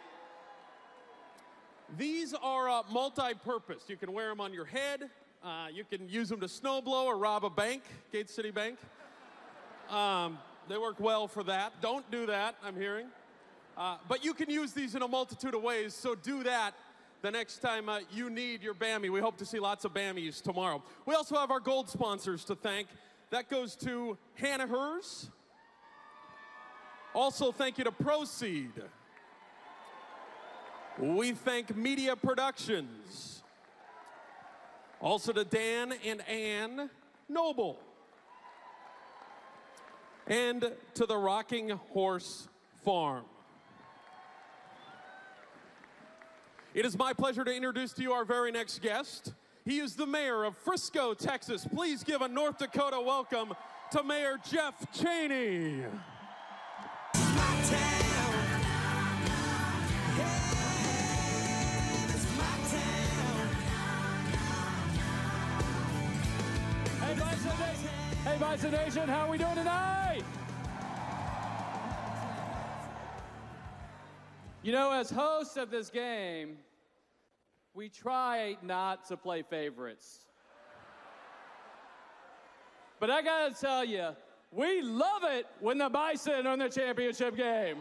These are multi-purpose. You can wear them on your head. You can use them to snowblow or rob a bank, Gate City Bank. They work well for that. Don't do that, I'm hearing. But you can use these in a multitude of ways, so do that the next time you need your Bammy. We hope to see lots of Bammies tomorrow. We also have our gold sponsors to thank. That goes to Hannahers. Also, thank you to Proceed. We thank Media Productions. Also to Dan and Ann Noble. And to the Rocking Horse Farm. It is my pleasure to introduce to you our very next guest. He is the mayor of Frisco, Texas. Please give a North Dakota welcome to Mayor Jeff Cheney. Hey, Bison Nation, how are we doing tonight? You know, as hosts of this game, we try not to play favorites. But I gotta tell you, we love it when the Bison are in the championship game.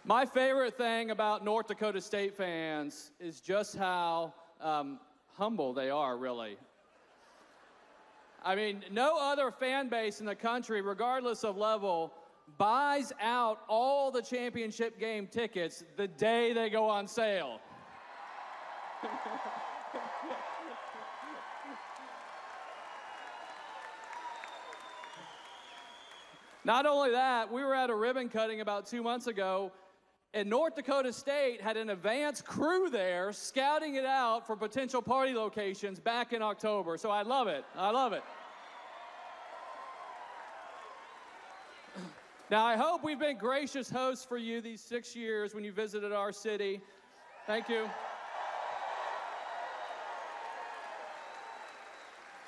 My favorite thing about North Dakota State fans is just how humble they are, really. I mean, no other fan base in the country, regardless of level, buys out all the championship game tickets the day they go on sale. Not only that, we were at a ribbon cutting about 2 months ago, and North Dakota State had an advance crew there scouting it out for potential party locations back in October. So I love it. I love it. Now, I hope we've been gracious hosts for you these 6 years when you visited our city. Thank you.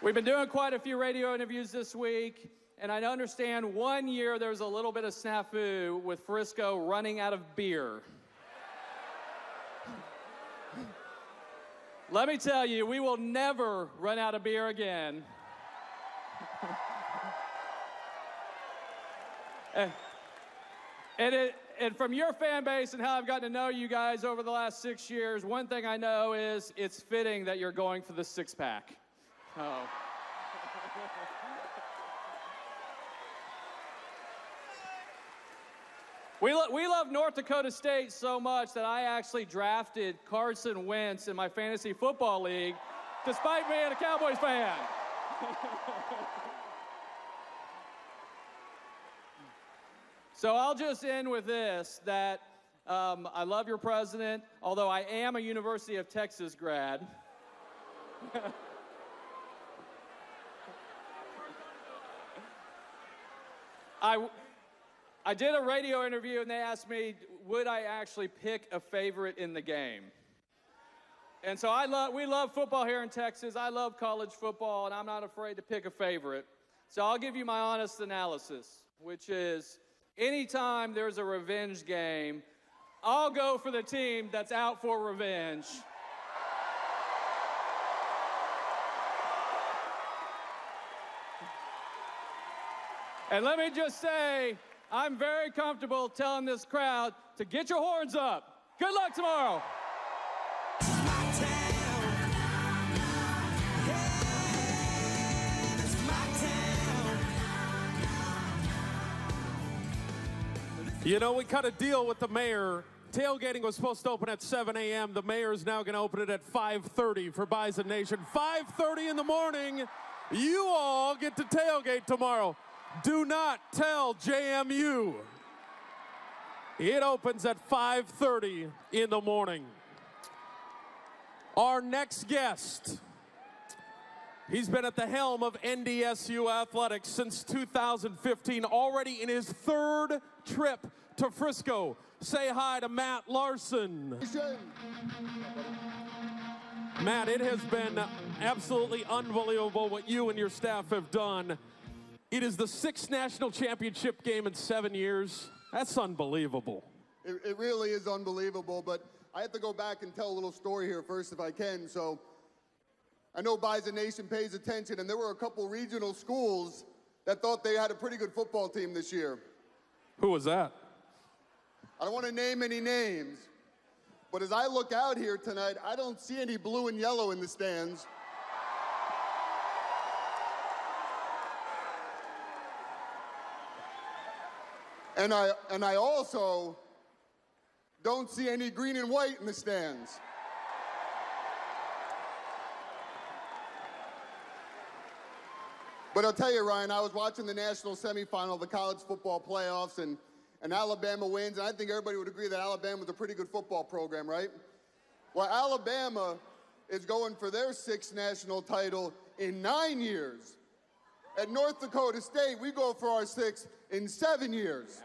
We've been doing quite a few radio interviews this week. And I understand 1 year there was a little bit of snafu with Frisco running out of beer. Let me tell you, we will never run out of beer again. And from your fan base and how I've gotten to know you guys over the last 6 years, one thing I know is it's fitting that you're going for the six-pack. Oh. We love North Dakota State so much that I actually drafted Carson Wentz in my fantasy football league, despite being a Cowboys fan. So I'll just end with this, that I love your president, although I am a University of Texas grad. I did a radio interview and they asked me, would I actually pick a favorite in the game? And so we love football here in Texas. I love college football, and I'm not afraid to pick a favorite. So I'll give you my honest analysis, which is anytime there's a revenge game, I'll go for the team that's out for revenge. And let me just say, I'm very comfortable telling this crowd to get your horns up. Good luck tomorrow. You know, we cut a deal with the mayor. Tailgating was supposed to open at 7 a.m. The mayor is now going to open it at 5:30 for Bison Nation. 5:30 in the morning. You all get to tailgate tomorrow. Do not tell JMU. It opens at 5:30 in the morning. Our next guest, he's been at the helm of NDSU athletics since 2015, already in his third trip to Frisco. Say hi to Matt Larson. Matt, it has been absolutely unbelievable what you and your staff have done. It is the 6th national championship game in 7 years. That's unbelievable. It really is unbelievable, but I have to go back and tell a little story here first if I can. So I know Bison Nation pays attention, and there were a couple regional schools that thought they had a pretty good football team this year. Who was that? I don't want to name any names, but as I look out here tonight, I don't see any blue and yellow in the stands. And I also don't see any green and white in the stands. But I'll tell you, Ryan, I was watching the national semifinal of the college football playoffs, and Alabama wins, and I think everybody would agree that Alabama's a pretty good football program, right? Well, Alabama is going for their 6th national title in 9 years. At North Dakota State, we go for our 6th in 7 years.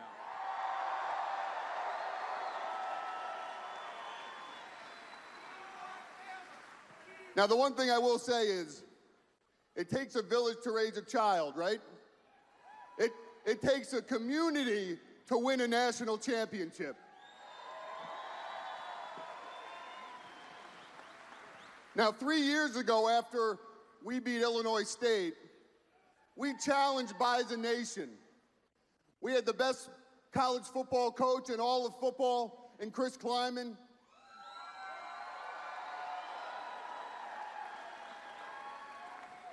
Now, the one thing I will say is, it takes a village to raise a child, right? It takes a community to win a national championship. Now, 3 years ago, after we beat Illinois State, we challenged Bison Nation. We had the best college football coach in all of football in Chris Kleiman.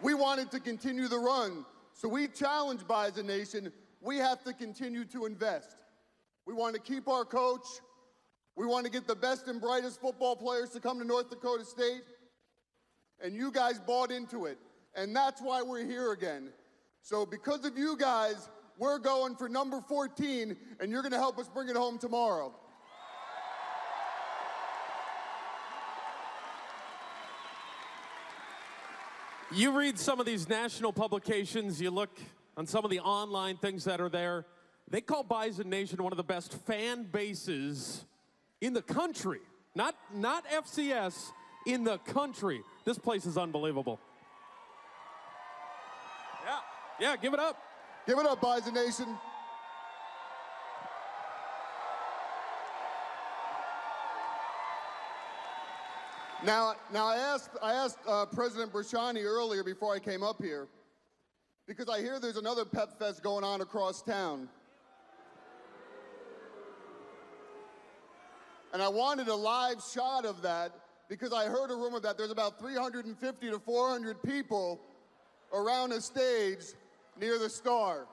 We wanted to continue the run, so we challenged Bison Nation. We have to continue to invest. We want to keep our coach. We want to get the best and brightest football players to come to North Dakota State. And you guys bought into it. And that's why we're here again. So because of you guys, we're going for number 14, and you're going to help us bring it home tomorrow. You read some of these national publications, you look on some of the online things that are there. They call Bison Nation one of the best fan bases in the country. Not FCS, in the country. This place is unbelievable. Yeah, give it up. Give it up, Bison Nation. Now I asked President Brashani earlier before I came up here, because I hear there's another Pep Fest going on across town. And I wanted a live shot of that because I heard a rumor that there's about 350 to 400 people around a stage near the Star.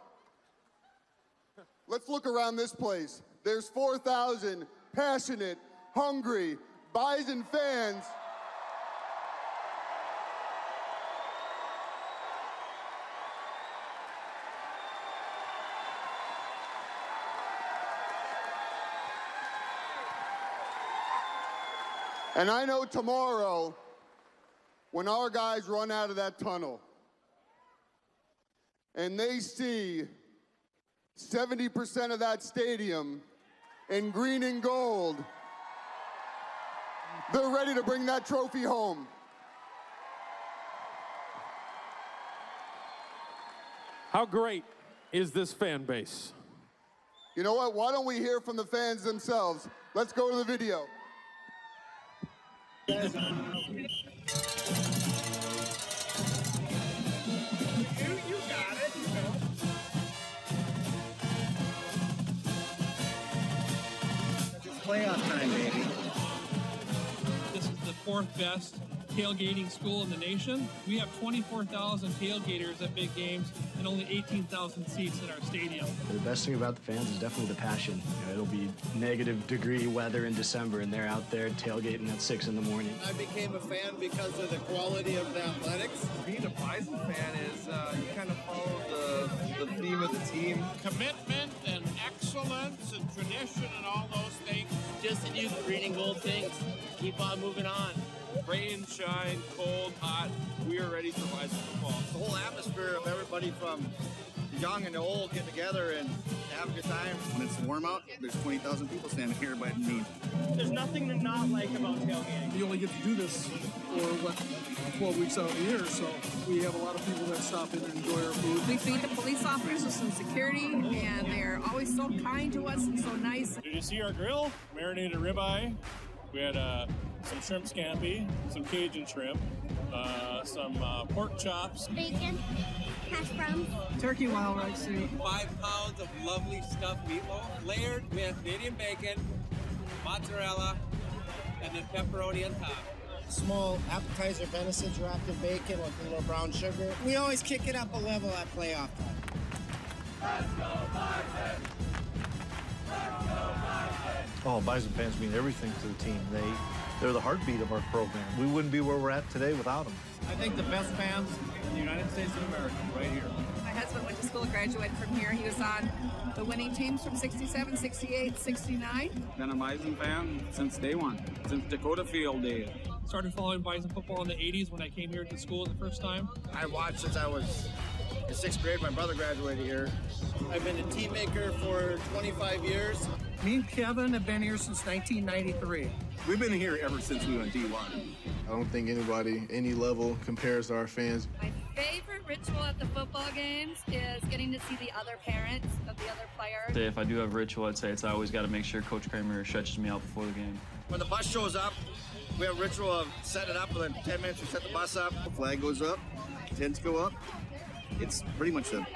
Let's look around this place. There's 4,000 passionate, hungry Bison fans. And I know tomorrow, when our guys run out of that tunnel and they see 70% of that stadium in green and gold, they're ready to bring that trophy home. How great is this fan base? You know what? Why don't we hear from the fans themselves? Let's go to the video. You got it, you know. It's playoff time, baby. This is the fourth best tailgating school in the nation. We have 24,000 tailgaters at big games and only 18,000 seats in our stadium. The best thing about the fans is definitely the passion. You know, it'll be -degree weather in December, and they're out there tailgating at 6 in the morning. I became a fan because of the quality of the athletics. Being a Bison fan is you kind of follow the theme of the team. Commitment and excellence and tradition and all those things. Just to do the green and gold things. Keep on moving on. Rain, shine, cold, hot, we are ready for Bison football. The whole atmosphere of everybody from young and old get together and have a good time. When it's warm out, there's 20,000 people standing here by noon. There's nothing to not like about tailgating. You only get to do this for 12 weeks out of the year, so we have a lot of people that stop in and enjoy our food. We feed the police officers with some security, and they're always so kind to us and so nice. Did you see our grill? Marinated ribeye. We had some shrimp scampi, some Cajun shrimp, some pork chops. Bacon, hash browns. Turkey wild rice soup. 5 pounds of lovely stuffed meatloaf, layered with Canadian bacon, mozzarella, and then pepperoni on top. Small appetizer venison wrapped in bacon with a little brown sugar. We always kick it up a level at playoff time. Let's go Bison! Let's go Bison! Oh, Bison fans mean everything to the team. They're the heartbeat of our program. We wouldn't be where we're at today without them. I think the best fans in the United States of America, right here. My husband went to school, graduated from here. He was on the winning teams from 67, 68, 69. Been a Bison fan since day one, since Dakota Field days. Started following Bison football in the 80s when I came here to school the first time. I watched since I was in 6th grade. My brother graduated here. I've been a team maker for 25 years. Me and Kevin have been here since 1993. We've been here ever since we went D1. I don't think anybody, any level, compares to our fans. My favorite ritual at the football games is getting to see the other parents of the other players. If I do have a ritual, I'd say it's I always got to make sure Coach Kramer stretches me out before the game. When the bus shows up, we have a ritual of setting it up, and then 10 minutes we set the bus up. The flag goes up, tents go up. It's pretty much a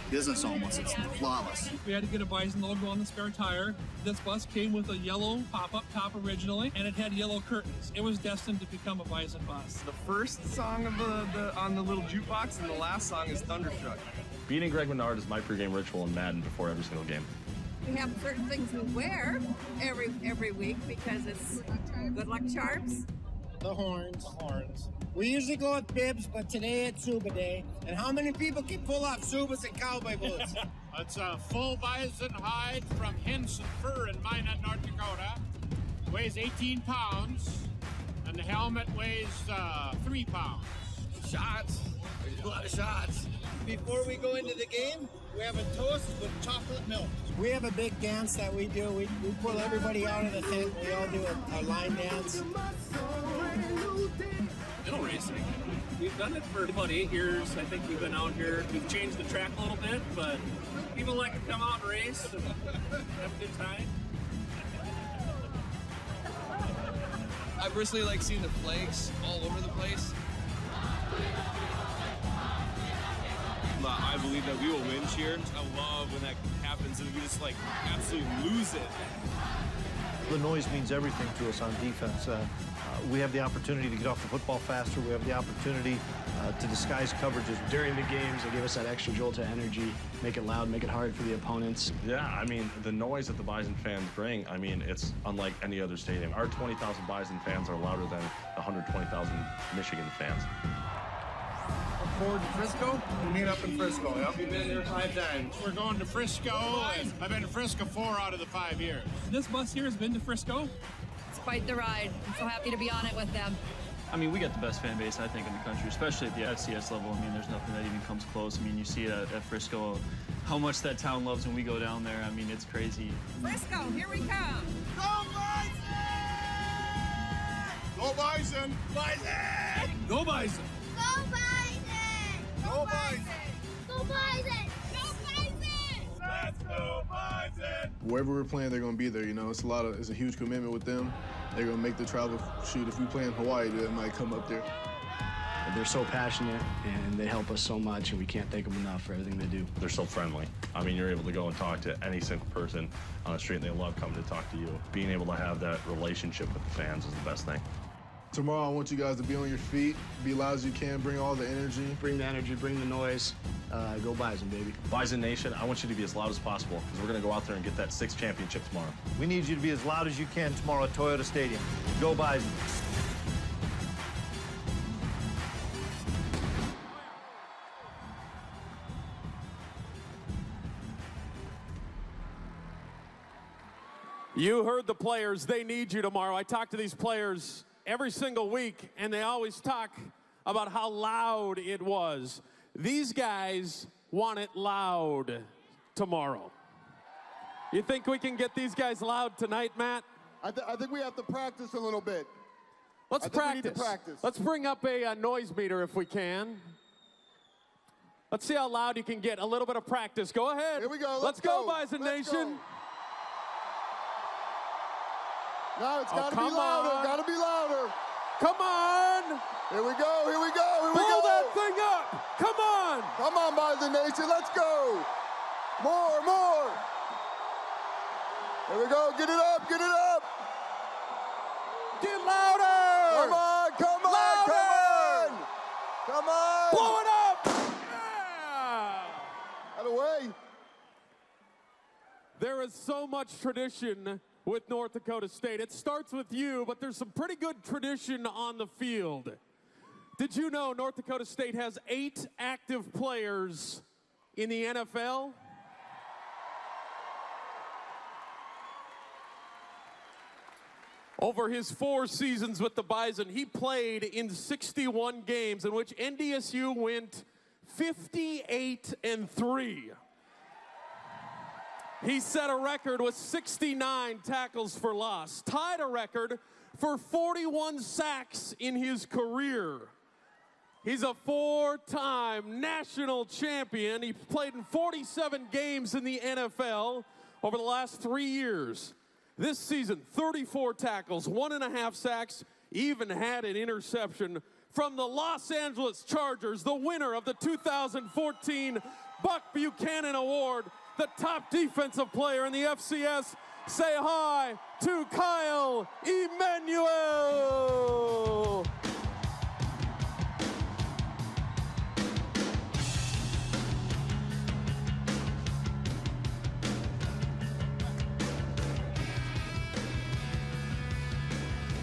business almost. It's flawless. We had to get a Bison logo on the spare tire. This bus came with a yellow pop-up top originally, and it had yellow curtains. It was destined to become a Bison bus. The first song of on the little jukebox and the last song is Thunderstruck. Beating Greg Menard is my pregame ritual in Madden before every single game. We have certain things we wear every week because it's good luck charms. The horns. We usually go with bibs, but today it's Suba Day. And how many people can pull off Subas and cowboy boots? It's a full bison hide from Henson Fur in Minot, North Dakota. Weighs 18 pounds, and the helmet weighs 3 pounds. Shots. There's a lot of shots. Before we go into the game, we have a toast with chocolate milk. We have a big dance that we do. We pull everybody out of the tent. We all do a line dance. Middle racing. We've done it for about 8 years. I think we've been out here. We've changed the track a little bit, but people like to come out and race and have a good time. I personally like seeing the flags all over the place. I believe that we will win cheer. I love when that happens and we just like absolutely lose it. The noise means everything to us on defense. We have the opportunity to get off the football faster. We have the opportunity to disguise coverages. During the games, they give us that extra jolt of energy, make it loud, make it hard for the opponents. Yeah, I mean, the noise that the Bison fans bring, I mean, it's unlike any other stadium. Our 20,000 Bison fans are louder than the 120,000 Michigan fans. Forward to Frisco? We meet up in Frisco, yep. We've been there 5 times. We're going to Frisco, and I've been to Frisco 4 out of the 5 years. This bus here has been to Frisco? It's quite the ride. I'm so happy to be on it with them. I mean, we got the best fan base, I think, in the country, especially at the FCS level. I mean, there's nothing that even comes close. I mean, you see it at Frisco, how much that town loves when we go down there. I mean, it's crazy. Frisco, here we come. Go Bison! Go Bison! Bison! Go Bison! Go Bison! Go Bison! Go Bison! Go Bison! Let's go Bison! Wherever we're playing, they're going to be there. You know, it's a huge commitment with them. They're going to make the travel. Shoot, if we play in Hawaii, they might come up there. They're so passionate, and they help us so much, and we can't thank them enough for everything they do. They're so friendly. I mean, you're able to go and talk to any single person on the street, and they love coming to talk to you. Being able to have that relationship with the fans is the best thing. Tomorrow, I want you guys to be on your feet, be loud as you can, bring all the energy. Bring the energy, bring the noise. Go Bison, baby. Bison Nation, I want you to be as loud as possible because we're going to go out there and get that 6th championship tomorrow. We need you to be as loud as you can tomorrow at Toyota Stadium. Go Bison. You heard the players. They need you tomorrow. I talk to these players every single week, and they always talk about how loud it was. These guys want it loud tomorrow. You think we can get these guys loud tonight, Matt? I think we have to practice a little bit. Let's practice. We need to practice. Let's bring up a noise meter if we can. Let's see how loud you can get. A little bit of practice. Go ahead. Here we go. Let's go, Bison Nation. No, it's got to be louder. Got to be louder. Come on. Here we go. Here we go. Here we go. Pull that thing up. Come on. Come on, Bison Nation. Let's go. More, more. Here we go. Get it up. Get it up. Get louder. Come on. Come on. Louder. Come on. Come on. Blow it up. Yeah. Out of the way. There is so much tradition with North Dakota State. It starts with you, but there's some pretty good tradition on the field. Did you know North Dakota State has 8 active players in the NFL? Over his 4 seasons with the Bison, he played in 61 games in which NDSU went 58-3. He set a record with 69 tackles for loss, tied a record for 41 sacks in his career. He's a 4-time national champion. He played in 47 games in the NFL over the last 3 years. This season, 34 tackles, 1.5 sacks, even had an interception from the Los Angeles Chargers, the winner of the 2014 Buck Buchanan Award, the top defensive player in the FCS. Say hi to Kyle Emmanuel.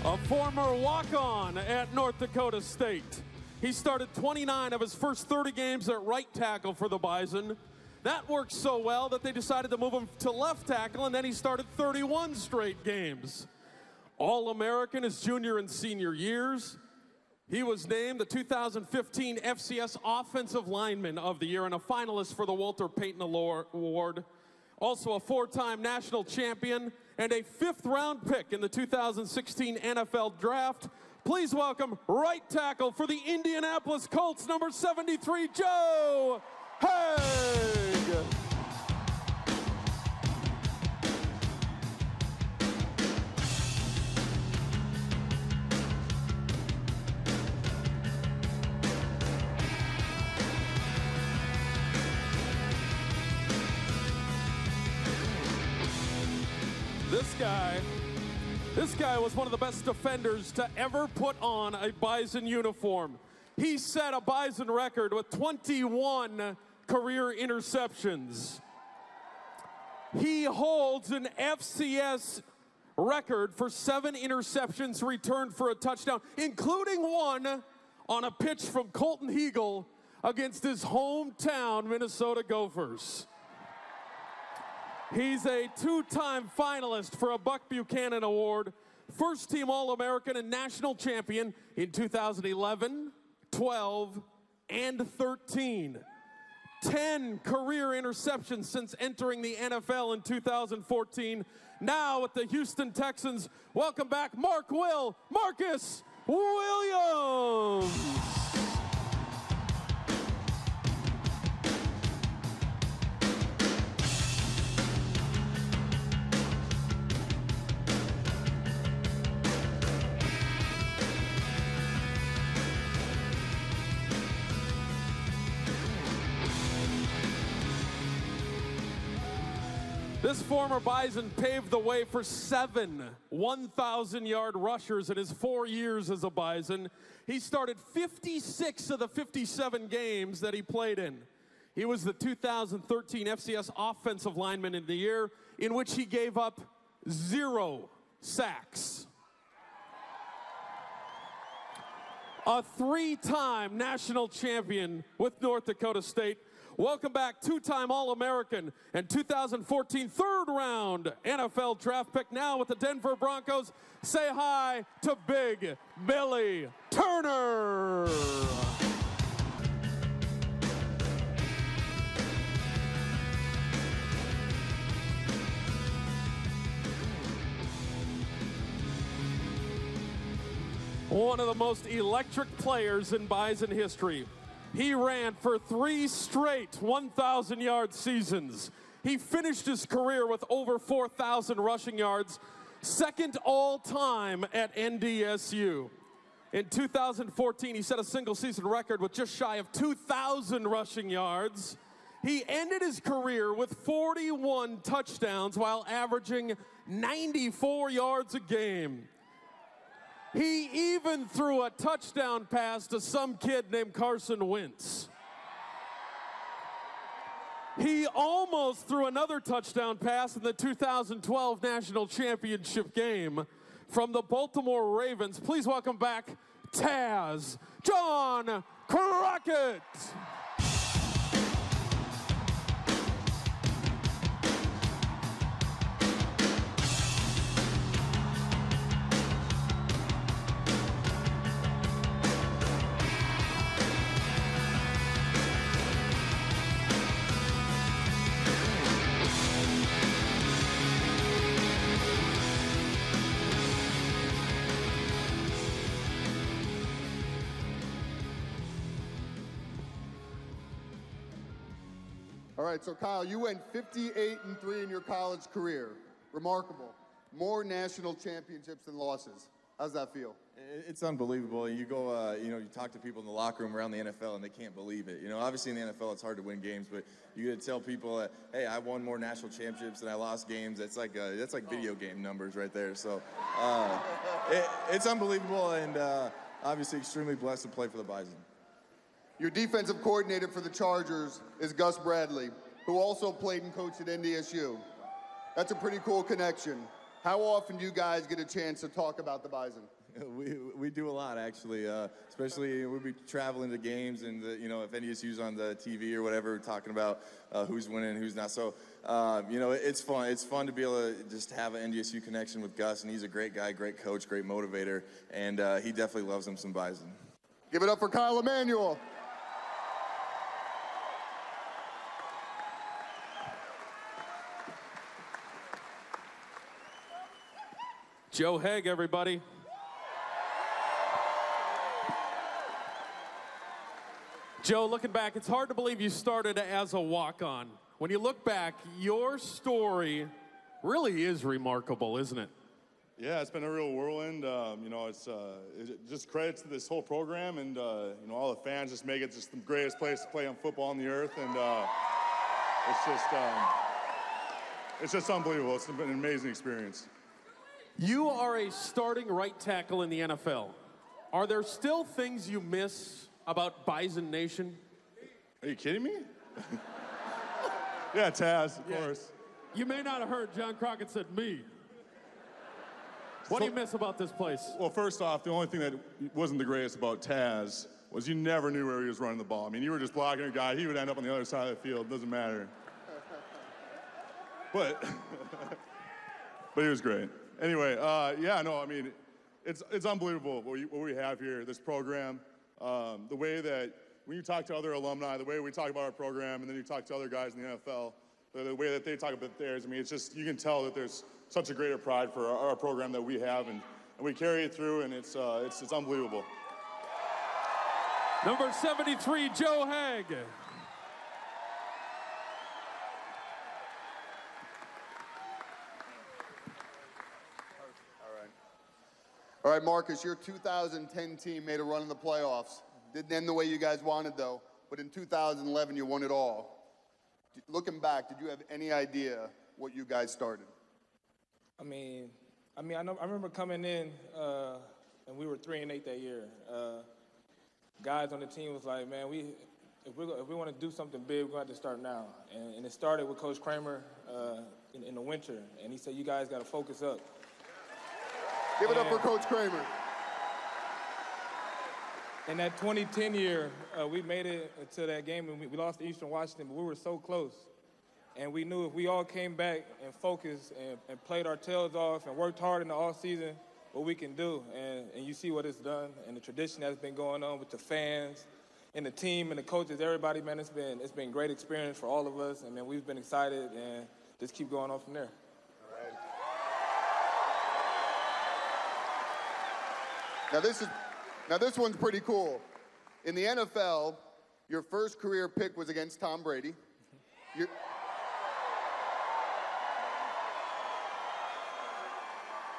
A former walk-on at North Dakota State. He started 29 of his first 30 games at right tackle for the Bison. That worked so well that they decided to move him to left tackle, and then he started 31 straight games. All-American his junior and senior years. He was named the 2015 FCS Offensive Lineman of the Year and a finalist for the Walter Payton Award. Also a 4-time national champion and a 5th-round pick in the 2016 NFL Draft. Please welcome right tackle for the Indianapolis Colts, number 73, Joe Haig. guy. This guy was one of the best defenders to ever put on a Bison uniform. He set a Bison record with 21 career interceptions. He holds an FCS record for 7 interceptions returned for a touchdown, including one on a pitch from Colton Heagle against his hometown Minnesota Gophers. He's a 2-time finalist for a Buck Buchanan Award, first-team All-American and national champion in 2011, 12, and 13. 10 career interceptions since entering the NFL in 2014. Now with the Houston Texans, welcome back Marcus Williams. This former Bison paved the way for 7 1,000-yard rushers in his 4 years as a Bison. He started 56 of the 57 games that he played in. He was the 2013 FCS Offensive Lineman of the Year, in which he gave up 0 sacks. A 3-time national champion with North Dakota State. Welcome back, 2-time All-American and 2014 third-round NFL draft pick, now with the Denver Broncos. Say hi to Big Billy Turner. One of the most electric players in Bison history. He ran for 3 straight 1,000-yard seasons. He finished his career with over 4,000 rushing yards, second all-time at NDSU. In 2014, he set a single-season record with just shy of 2,000 rushing yards. He ended his career with 41 touchdowns while averaging 94 yards a game. He even threw a touchdown pass to some kid named Carson Wentz. He almost threw another touchdown pass in the 2012 National Championship game from the Baltimore Ravens. Please welcome back Taz John Crockett. All right, so Kyle, you went 58-3 in your college career. Remarkable. More national championships than losses. How's that feel? It's unbelievable. You go, you talk to people in the locker room around the NFL, and they can't believe it. Obviously in the NFL, it's hard to win games, but you got to tell people that, hey, I won more national championships than I lost games. That's like video game numbers right there. So it's unbelievable, and obviously extremely blessed to play for the Bison. Your defensive coordinator for the Chargers is Gus Bradley, who also played and coached at NDSU. That's a pretty cool connection. How often do you guys get a chance to talk about the Bison? We do a lot, actually, especially we'll be traveling to games, and if NDSU's on the TV or whatever, talking about who's winning, who's not. So it's fun. It's fun to be able to just have an NDSU connection with Gus, and he's a great guy, great coach, great motivator, and he definitely loves him some Bison. Give it up for Kyle Emanuel. Joe Haig, everybody. Joe, looking back, it's hard to believe you started as a walk-on. When you look back, your story really is remarkable, isn't it? Yeah, it's been a real whirlwind. It just credits to this whole program, and all the fans just make it just the greatest place to play on football on the earth, and it's just unbelievable. It's been an amazing experience. You are a starting right tackle in the NFL. Are there still things you miss about Bison Nation? Are you kidding me? Yeah, Taz, of course. You may not have heard John Crockett said me. What do you miss about this place? Well, first off, the only thing that wasn't the greatest about Taz was you never knew where he was running the ball. I mean, you were just blocking a guy. He would end up on the other side of the field. Doesn't matter. But he was great. Anyway, yeah, no, I mean, it's unbelievable what we have here, this program. The way that when you talk to other alumni, the way we talk about our program, and then you talk to other guys in the NFL, the way that they talk about theirs, I mean, it's just, you can tell that there's such a greater pride for our program that we have, and we carry it through, and it's unbelievable. Number 73, Joe Haig. All right, Marcus, your 2010 team made a run in the playoffs. Didn't end the way you guys wanted, though, but in 2011, you won it all. Looking back, did you have any idea what you guys started? I remember coming in, and we were 3-8 that year. Guys on the team was like, man, if we want to do something big, we're going to have to start now. And it started with Coach Kramer in the winter, and he said, you guys got to focus up. Give it up for Coach Kramer. In that 2010 year, we made it to that game, and we lost to Eastern Washington, but we were so close. And we knew if we all came back and focused and played our tails off and worked hard in the offseason, what we can do. And you see what it's done and the tradition that's been going on with the fans and the team and the coaches, everybody, man, it's been great experience for all of us. And, man, we've been excited and just keep going on from there. Now this one's pretty cool. In the NFL, your first career pick was against Tom Brady.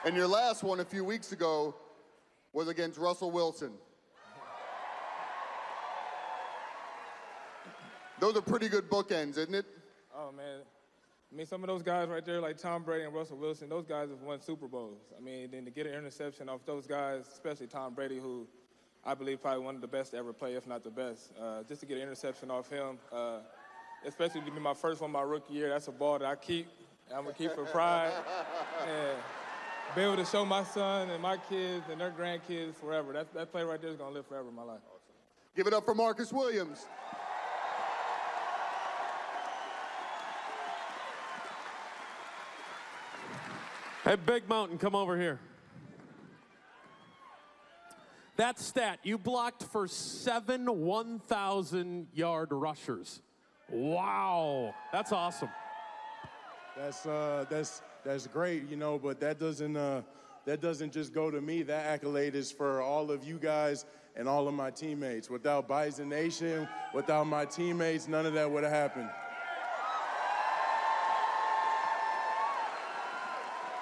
And your last one a few weeks ago was against Russell Wilson. Those are pretty good bookends, isn't it? Oh, man. I mean, some of those guys right there, like Tom Brady and Russell Wilson, those guys have won Super Bowls. I mean, then to get an interception off those guys, especially Tom Brady, who I believe probably one of the best to ever play, if not the best. Just to get an interception off him, especially to be my first one my rookie year, that's a ball that I keep. I'm going to keep for pride. And be able to show my son and my kids and their grandkids forever. That play right there is going to live forever in my life. Give it up for Marcus Williams. Hey, Big Mountain, come over here. That stat, you blocked for 7 1,000-yard rushers. Wow, that's awesome. That's great, you know, but that doesn't just go to me. That accolade is for all of you guys and all of my teammates. Without Bison Nation, without my teammates, none of that would have happened.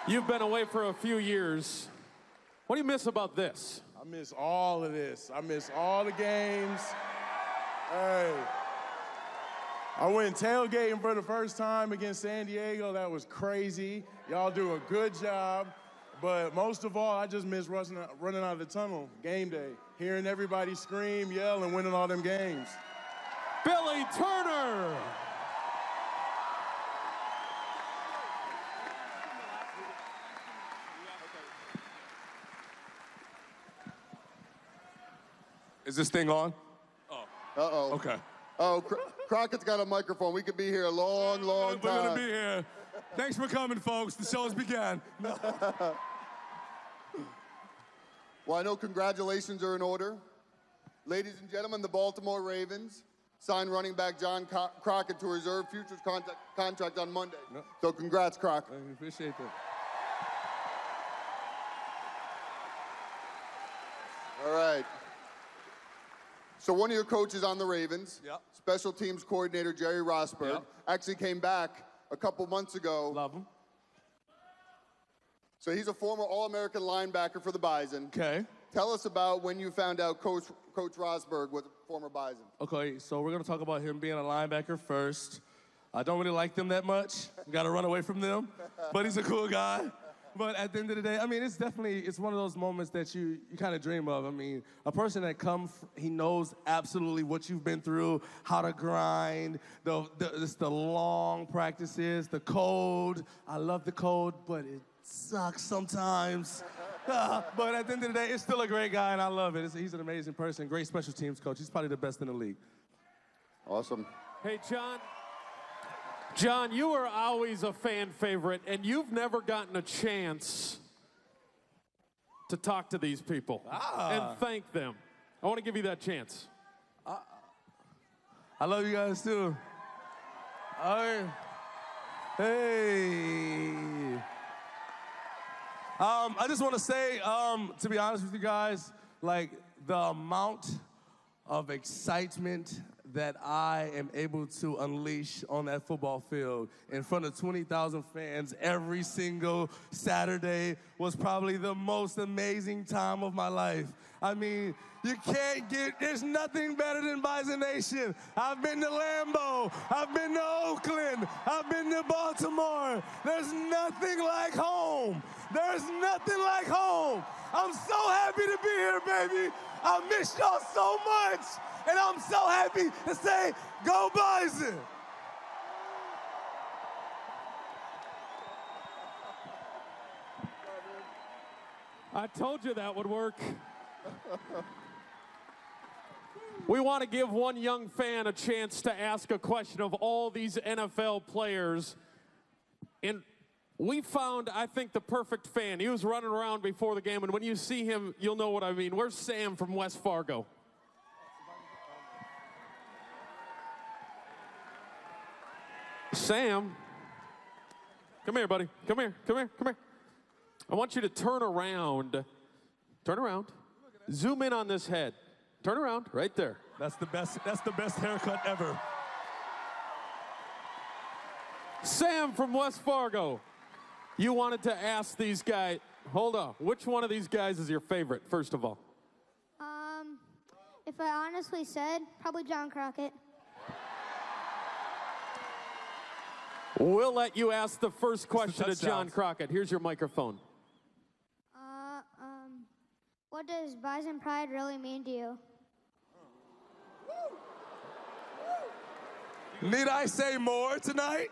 You've been away for a few years. What do you miss about this? I miss all of this. I miss all the games. Hey, I went tailgating for the first time against San Diego. That was crazy. Y'all do a good job. But most of all, I just miss running out of the tunnel game day, hearing everybody scream, yell, and winning all them games. Billy Turner. Is this thing on? Oh. Uh-oh. Okay. Oh, Crockett's got a microphone. We could be here a long, long time. We're going to be here. Thanks for coming, folks. The show has begun. Well, I know congratulations are in order. Ladies and gentlemen, the Baltimore Ravens signed running back John Crockett to a reserve futures contract on Monday. No. So congrats, Croc. I appreciate that. All right. So one of your coaches on the Ravens, yep. special teams coordinator Jerry Rosberg, yep. actually came back a couple months ago. Love him. So he's a former All-American linebacker for the Bison. Okay. Tell us about when you found out Coach Rosberg was a former Bison. Okay, so we're going to talk about him being a linebacker first. I don't really like them that much. Got to run away from them. But he's a cool guy. But at the end of the day, I mean, it's one of those moments that you kind of dream of. I mean, a person that he knows absolutely what you've been through, how to grind, the long practices, the cold. I love the cold, but it sucks sometimes. But at the end of the day, it's still a great guy, and I love it. He's an amazing person, great special teams coach. He's probably the best in the league. Awesome. Hey, John, you are always a fan favorite, and you've never gotten a chance to talk to these people and thank them. I want to give you that chance. I love you guys, too. Hey. I just want to say, to be honest with you guys, like the amount of excitement that I am able to unleash on that football field in front of 20,000 fans every single Saturday was probably the most amazing time of my life. I mean, there's nothing better than Bison Nation. I've been to Lambeau, I've been to Oakland, I've been to Baltimore. There's nothing like home. There's nothing like home. I'm so happy to be here, baby. I miss y'all so much. And I'm so happy to say, go Bison! I told you that would work. We want to give one young fan a chance to ask a question of all these NFL players. And we found, I think, the perfect fan. He was running around before the game, and when you see him, you'll know what I mean. Where's Sam from West Fargo? Sam, come here, buddy. Come here. I want you to turn around. Turn around. Zoom in on this head. Turn around, right there. That's the best haircut ever. Sam from West Fargo, you wanted to ask these guys, hold on, which one of these guys is your favorite, first of all? If I honestly said, probably John Crockett. We'll let you ask the first question to John Crockett. Here's your microphone. What does Bison pride really mean to you? Need I say more tonight?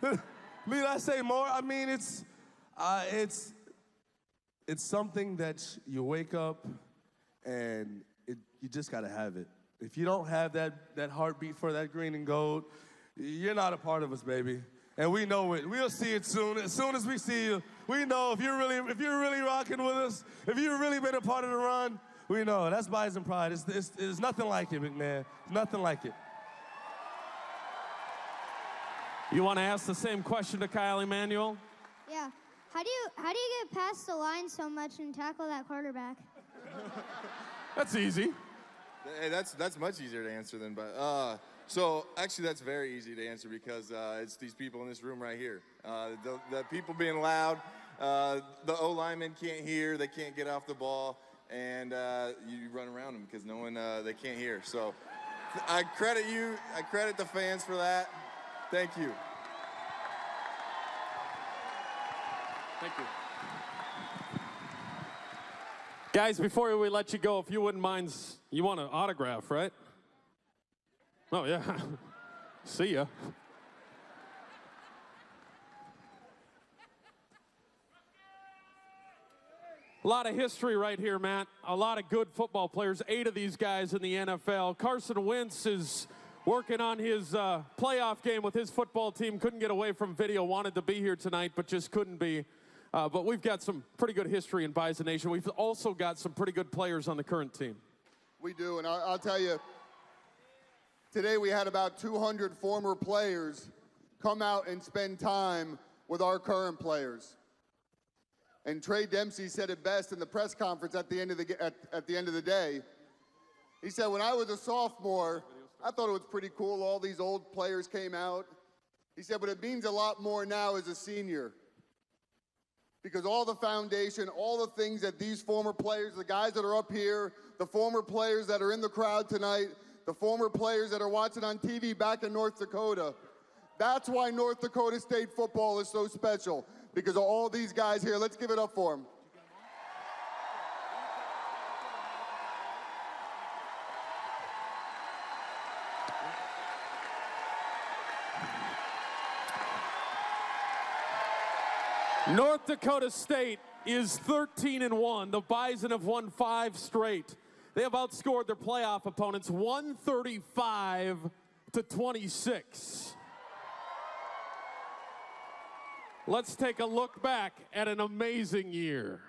Need I say more? I mean, it's something that you wake up and you just gotta have it. If you don't have that heartbeat for that green and gold, you're not a part of us, baby. And we know it. We'll see it soon. As soon as we see you, we know if you're really rocking with us, if you've really been a part of the run, we know. That's Bison pride. It's nothing like it, McMahon. Nothing like it. You want to ask the same question to Kyle Emanuel? Yeah. How do you get past the line so much and tackle that quarterback? That's easy. Hey, that's much easier to answer than, but so actually that's very easy to answer because it's these people in this room right here. The people being loud, the O linemen can't hear, they can't get off the ball, and you run around them because they can't hear. So I credit you, I credit the fans for that. Thank you. Thank you. Guys, before we let you go, if you wouldn't mind, you want an autograph, right? Oh, yeah. See ya. A lot of history right here, Matt. A lot of good football players, 8 of these guys in the NFL. Carson Wentz is working on his playoff game with his football team. Couldn't get away from video. Wanted to be here tonight, but just couldn't be. But we've got some pretty good history in Bison Nation. We've also got some pretty good players on the current team. We do, and I'll tell you, today we had about 200 former players come out and spend time with our current players. And Trey Dempsey said it best in the press conference at the end of the day. He said, when I was a sophomore, I thought it was pretty cool. All these old players came out. He said, but it means a lot more now as a senior. Because all the foundation, all the things that these former players, the guys that are up here, the former players that are in the crowd tonight, the former players that are watching on TV back in North Dakota, That's why North Dakota State football is so special, because of all these guys here. Let's give it up for them. North Dakota State is 13-1. The Bison have won 5 straight. They have outscored their playoff opponents 135-26. Let's take a look back at an amazing year.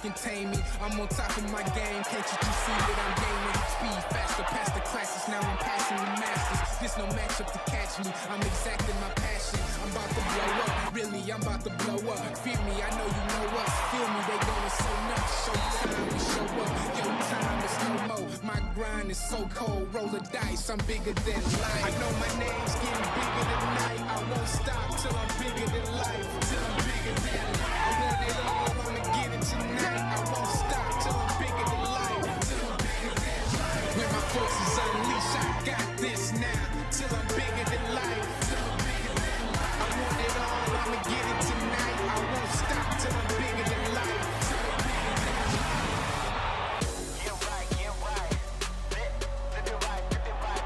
Contain me, I'm on top of my game. Can't you just see that I'm gaining speed faster past the classes? Now I'm passing the masters. There's no matchup to catch me. I'm exacting my passion. I'm about to blow up. Really, I'm about to blow up. Fear me, I know you know us. Feel me, they going so nuts. Showtime, we show up. Your time is no more. My grind is so cold. Roll the dice, I'm bigger than life. I know my name's getting bigger than night. I won't stop till I'm bigger than life. Till I'm bigger than life. I want it all, I'ma get it tonight. I won't stop till I'm bigger than life. Till I'm bigger than life. When my forces unleash, I got this now. Till I'm bigger than life. Till I'm bigger than life. I want it all, I'ma get it tonight. I won't stop till I'm bigger than life. Till I'm bigger than life. Get right, get right. Flip it right, flip it right.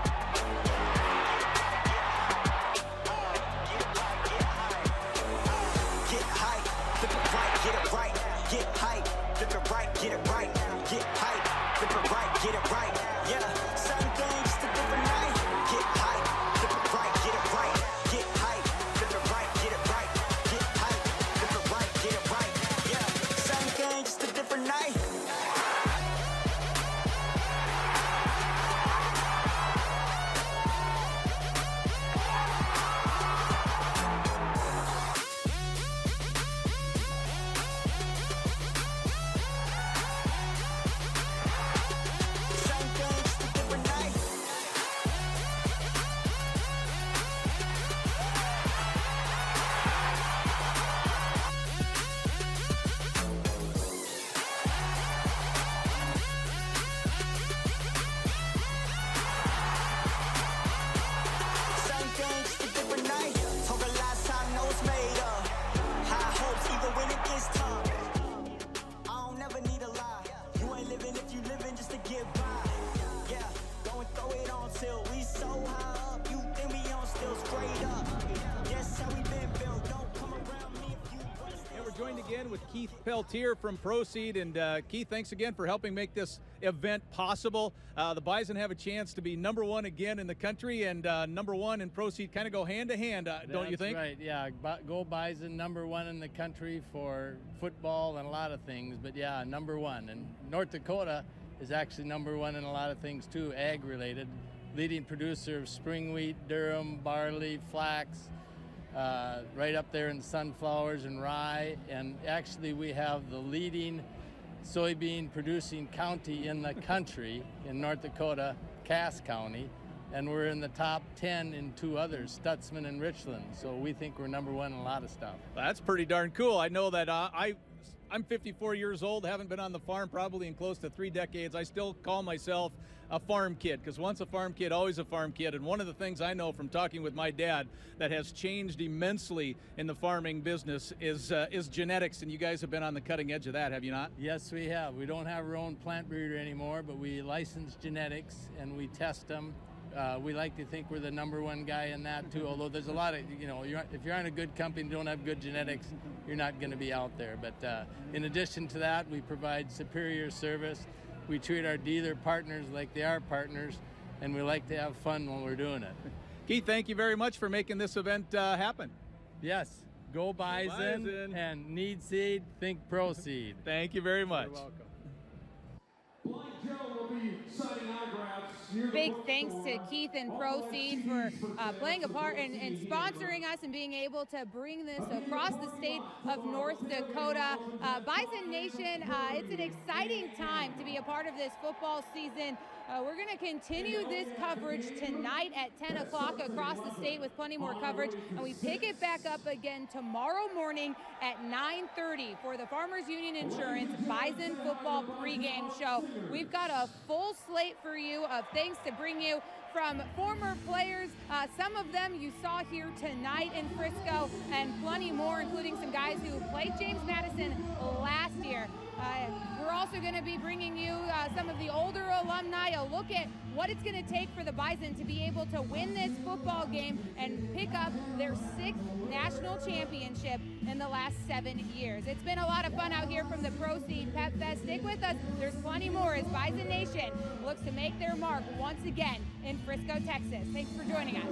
Get hype, flip it right, get it right. Get hype, flip it right, joined again with Keith Peltier from Proceed. And Keith, thanks again for helping make this event possible. The Bison have a chance to be #1 again in the country, and #1 and Proceed kind of go hand to hand, don't you think? That's right, yeah. Go Bison, #1 in the country for football and a lot of things, but yeah, #1. And North Dakota is actually #1 in a lot of things too, ag-related. Leading producer of spring wheat, durum, barley, flax, right up there in sunflowers and rye. And actually we have the leading soybean producing county in the country in North Dakota, Cass County. And we're in the top 10 in 2 others, Stutzman and Richland. So we think we're #1 in a lot of stuff. That's pretty darn cool. I know that I'm 54 years old, haven't been on the farm probably in close to 3 decades. I still call myself a farm kid, because once a farm kid, always a farm kid. And one of the things I know from talking with my dad that has changed immensely in the farming business is genetics, and you guys have been on the cutting edge of that, have you not? Yes, we have. We don't have our own plant breeder anymore, but we license genetics and we test them. We like to think we're the #1 guy in that too, although there's a lot of, if you're on a good company and don't have good genetics, you're not going to be out there. But in addition to that, we provide superior service. We treat our dealer partners like they are partners, and we like to have fun when we're doing it. Keith, thank you very much for making this event happen. Yes, go Bison, and need seed, think Proceed. Thank you very much. You're welcome. Big thanks to Keith and Proceed for playing a part and sponsoring us and being able to bring this across the state of North Dakota. Bison Nation, it's an exciting time to be a part of this football season. We're going to continue this coverage tonight at 10 o'clock across the state with plenty more coverage, and we pick it back up again tomorrow morning at 9:30 for the Farmers Union Insurance Bison Football pregame show. We've got a full slate for you of things to bring you from former players, some of them you saw here tonight in Frisco, and plenty more, including some guys who played James Madison last year. We're also going to be bringing you some of the older alumni, a look at what it's going to take for the Bison to be able to win this football game and pick up their 6th national championship in the last 7 years. It's been a lot of fun out here from the Proceed Pep Fest. Stick with us. There's plenty more as Bison Nation looks to make their mark once again in Frisco, Texas. Thanks for joining us.